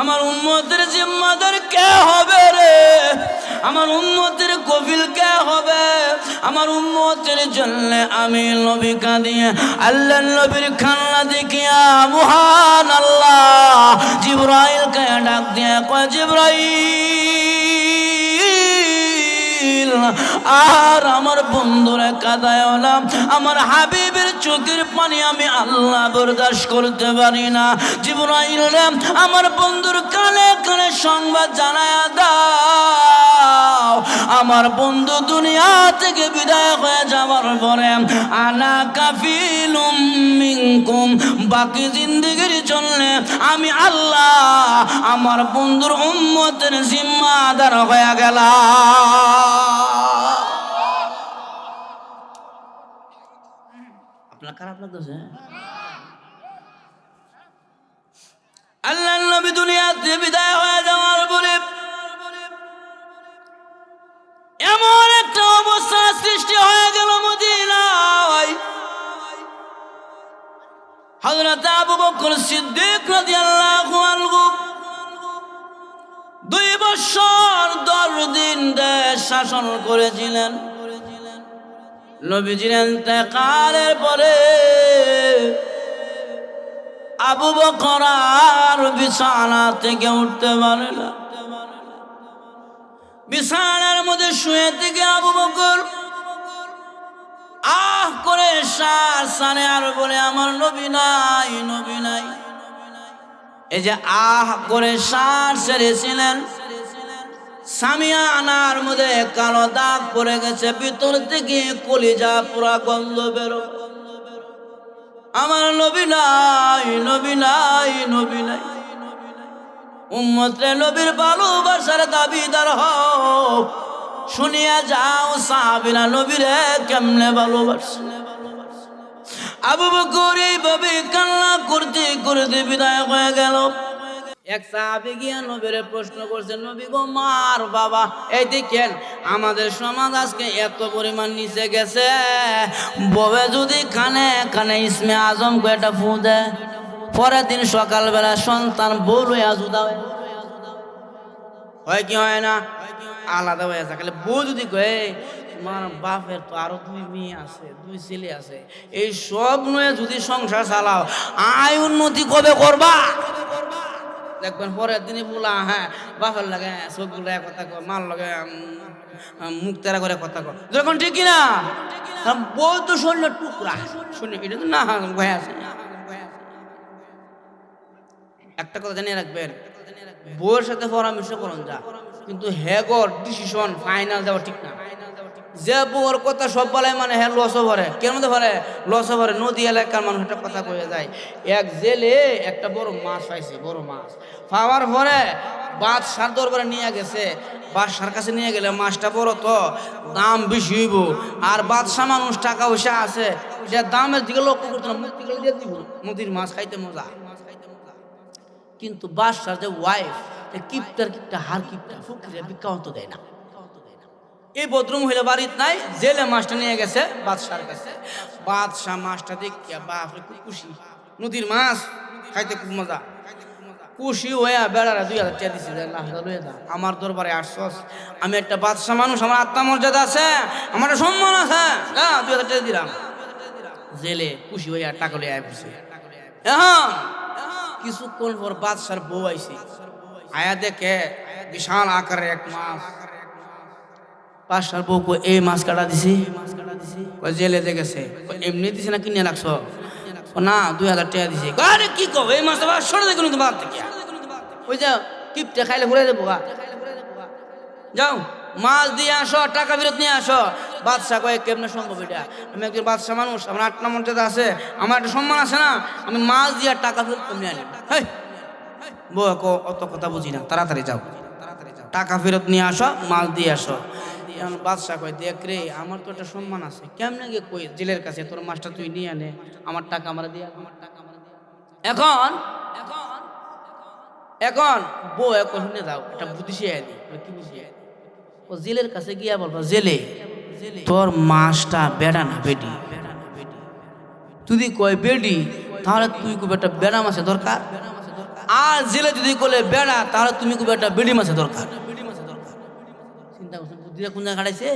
আমার উম্মতের জিম্মাদার কে হবে রে? আমার উম্মতের কফিল কে হবে? আমার উম্মতের জন্য আমি নবী কাঁদিয়ে আল্লাহর নবীর কান্না দেখিয়া মহান আল্লাহ জিবরাইলকে ডাক দিয়ে কয় জিবরাইল আর আমার বন্ধুরা কাঁদায় না, আমার হাবিবের চোখের পানি আমি আল্লাহ বরদাস্ত করতে পারি না। জিবরাইল আমার বন্ধুর কানে কানে সংবাদ জানায়া দাও আমার বন্ধু দুনিয়া থেকে বিদায় হয়ে যাওয়ার পরে আনা কাফিলুম মিনকুম বাকি জিন্দেগির জন্য আমি আল্লাহ আমার বন্ধুর উম্মতের জিম্মাদার হয়ে গেলাম। আপনার খারাপ লাগতেছে? আল্লাহর নবী দুনিয়াতে বিদায় হয়ে যাওয়ার পরে এমন একটা অবস্থা সৃষ্টি হয়ে গেল মদিনায়। হযরত আবু বকর সিদ্দিক রাদিয়াল্লাহু আনহু 2 বছর 10 দিন দেশ শাসন করেছিলেন। নবীজির ইন্তেকালের পরে আবু বকর আর বিছানা থেকে উঠতে পারে না। বিছানার মধ্যে শুয়ে থেকে আবু বকর আহ করে শ্বাস ছাড়ে আর বলে আমার নবী নাই, নবী নাই। এই যে আহ করে শ্বাস ছেড়েছিলেন সামিয়ানার মধ্যে কালো দাগ পড়ে গেছে, ভিতর থেকে কলিজা পুরা গন্ধ বেরো। আমার নবী নাই, নবী নাই, নবী নাই। উম্মতে নবীর ভালোবাসার দাবিদার হও, শুনিয়া যাও সাহাবীরা নবীরে কেমনে ভালোবাসে। আবু বকর এইভাবে কান্না করতে করতে বিদায় হয়ে গেল। এক সাহাবী গিয়া নবীরে প্রশ্ন করছেন নবী গো মার বাবা এই দেখেন আমাদের সমাজ আজকে এত পরিমাণ নিচে গেছে, ববে যদি কানে কানে ইসমে আজম কয়টা ফু দেয়, পরের দিন সকালবেলা সন্তান বউ লইয়া জুদা হয় কি হয় না? আলাদা হয়ে যায়। বউ যদি কয়ে তোমার বাপের তো আরো 2 মেয়ে আছে, 2 ছেলে আছে, এই সব নয় যদি সংসার চালাও আয় উন্নতি কবে করবা? দেখবেন পরের দিনে বলা হ্যাঁ বাপের লাগে চোখগুলো কথা কর, মার লাগে মুখ তেরা করে কথা কর, যখন ঠিক কিনা? বউ তো শরীরের টুকরা, শুনে এটা তো না ভয় আছে। একটা কথা জানিয়ে রাখবেন, বউয়ের সাথে পরামর্শ করুন যা, কিন্তু হেগর ডিসিশন ফাইনাল দেওয়া ঠিক না। যে বউর কথা সব বলায় মানে হ্যাঁ লস ভরে, কেন মধ্যে ভরে? লস ভরে। নদী এলাকার মানুষ একটা কথা কয়ে যায়, এক জেলে একটা বড় মাছ পাইছে, বড় মাছ পাওয়ার পরে বাদশার দরবারে নিয়ে গেছে। বাদশার কাছে নিয়ে গেলে মাছটা বড় তো দাম বেশি হইব, আর বাদশাহ মানুষ টাকা পয়সা আছে, যে দামের দিকে লক্ষ্য করতো না, মুক্তি করে দিয়ে দিব, নদীর মাছ খাইতে মজা। কিন্তু বাদশার যে ওয়াইফ, কিপটা হার কিপটা ফকিরে ভিক্ষা অন্ত দেয় না। এই ভদ্র মহিলা বাড়িতে নাই, জেলে মাছটা নিয়ে গেছে বাদশার কাছে। বাদশাহ মাছটা দেখিয়া বাপরে খুব খুশি, নদীর মাছ খাইতে খুব মজা। খুশি হইয়া বেড়ারা 2000 টাকা দিছে, আমার দরবারে আসছস, আমি একটা বাদশাহ মানুষ, আমার আত্মমর্যাদা আছে, আমার একটা সম্মান আছে, 2000 টাকা দিলাম। জেলে খুশি হইয়া টাকা লইয়া পড়ছে। এখন কিছুক্ষণ পর বাদশার বউ আইছে, আয়া দেখে বিশাল আকারের এক মাছ। বাদশার বউ কই এই মাছ কাটা দিছি? কই জেলে দেখেছে। এমনি দিছে না কিনে লাগছো? না 2000 টাকা দিছে। আরে কি কও, এই মাছটা সরে দেখুন তো বাদ থেকে, ওই যে কিপটা খাইলে ঘুরে দেবো। যাও মাছ দিয়ে আসো, টাকা ফেরত নিয়ে আসো। বাদশাহ কয়ে কেমনে সম্ভব এটা, আমি একজন বাদশাহ মানুষ, আমার 8 নম্বর মর্যাদা আছে, আমার একটা সম্মান আছে না, আমি মাছ দিয়ে টাকা ফেরত কেমনে আনি? বউ অত কথা বুঝি না, তাড়াতাড়ি যাও, টাকা ফেরত নিয়ে আসো, মাছ দিয়ে আসো। বাদশাহ কয় দেখ রে, আমার তো একটা সম্মান আছে, কেমনে গিয়ে কই জেলের কাছে তোর মাছটা তুই নিয়ে আনে, আমার টাকা আমার দিয়ে। এখন এখন বউ এখন শুনে যাও, একটা বুদ্ধি শিখাই দিই। কি বুঝি? ও জেলের কাছে গিয়া বলবো, জেলে তোর মাছটা বেড়া না বেডি? যদি কয় বেডি, তাহলে তুই খুব একটা বেড়া মাছের দরকার। আর জেলে যদি কলে বেড়া, তাহলে তুমি খুব একটা বেডি মাছের দরকার। চিন্তা করছেন বুদ্ধিটা কোন জায়গায় খাটাইছে?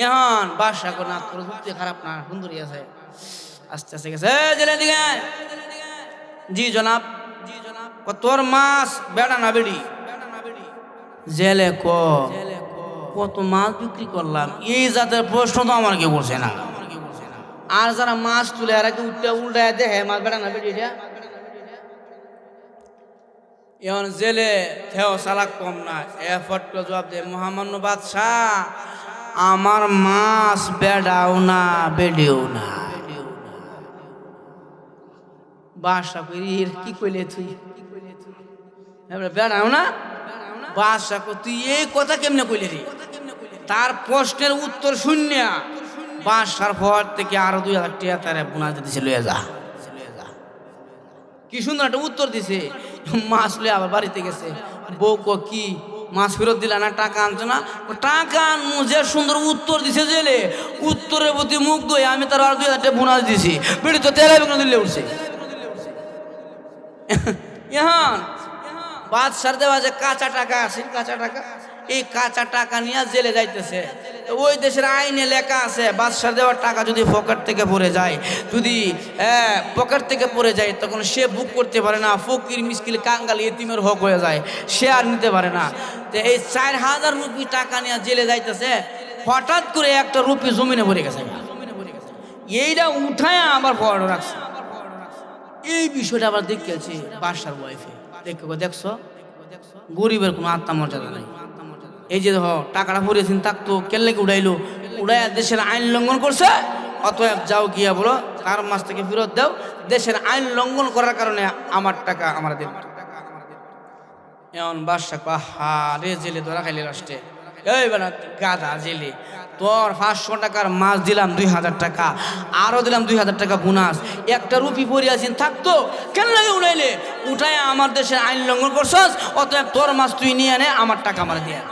এখন বাদশা করে না, তোর বুদ্ধি খারাপ না, সুন্দরী আছে। আস্তে আস্তে গেছে, জেলে দিকে। জি জনাব। তোর মাছ বেড়া না বেডি? জেলে কত মাছ বিক্রি করলাম, এই জাতের প্রশ্ন তো আমার কেউ করছে না। আর যারা মাছ তুলে এরা কি উল্টায় দেখে মাছ বেড়া না বেডি? এখন জেলে থেও সালাক কম না, এফর্ট করে জবাব দে, মহামান্য বাদশাহ আমার মাছ বেড়াও না বেডেও না। বাদশাহ কি কইলে তুই, বেড়াও না? বাদশাহ তুই এই কথা কেমনে কইলে রে? তার প্রশ্নের উত্তর শূন্য। বাদশার পর থেকে আরো 2000 টাকা তারে বোনাস দিছে, লয়ে যা। কি সুন্দর একটা উত্তর দিছে। মাছ লয়ে আবার বাড়িতে গেছে। বউ কি মাছ ফেরত দিলা না, টাকা আনছো না? টাকা আনমু, যে সুন্দর উত্তর দিছে জেলে, উত্তরের প্রতি মুগ্ধ হয়ে আমি তার আর 2000 টাকা বোনাস দিছি। বেড়ি তো তেলে বেগুন দিলে উঠছে। এখন বাদশার দেওয়া যে কাঁচা টাকা আছে, কাঁচা টাকা, এই কাঁচা টাকা নিয়ে জেলে যাইতেছে। ওই দেশের আইনে লেখা আছে, বাদশার দেওয়ার টাকা যদি পকেট থেকে পড়ে যায়, যদি পকেট থেকে পড়ে যায়, তখন সে বুক করতে পারে না, ফকির মিসকিল কাঙ্গাল এতিমের হক হয়ে যায়, সে আর নিতে পারে না। তো এই 4000 রুপি টাকা নিয়ে জেলে যাইতেছে, হঠাৎ করে একটা রুপি জমিনে পড়ে গেছে। এইটা উঠায় আবার পড়ানো রাখছে। এই বিষয়টা আবার দেখেছি বাদশার ওয়াইফে, দেখছো গরিবের কোনো আত্মমর্যাদা নাই। এই যে টাকাটা পড়েছেন থাকতো, কেল্লাকে উড়াইলো, উড়াইয়া দেশের আইন লঙ্ঘন করছে, অতএব যাও গিয়া বলো তার মাছ থেকে ফেরত দাও, দেশের আইন লঙ্ঘন করার কারণে আমার টাকা আমার দেব। এমন বাদশা হা রে, জেলে ধরা খাইলে লাস্টে, এই বেটা গাধা জেলে, তোর 500 টাকার মাছ দিলাম 2000 টাকা, আরো দিলাম 2000 টাকা বোনাস, একটা রুপি পরিয়াছেন থাকতো, কেন লাগে উড়াইলে? উঠায় আমার দেশের আইন লঙ্ঘন করছস, অতএব তোর মাছ তুই নিয়ে আনে, আমার টাকা আমার দিয়ে।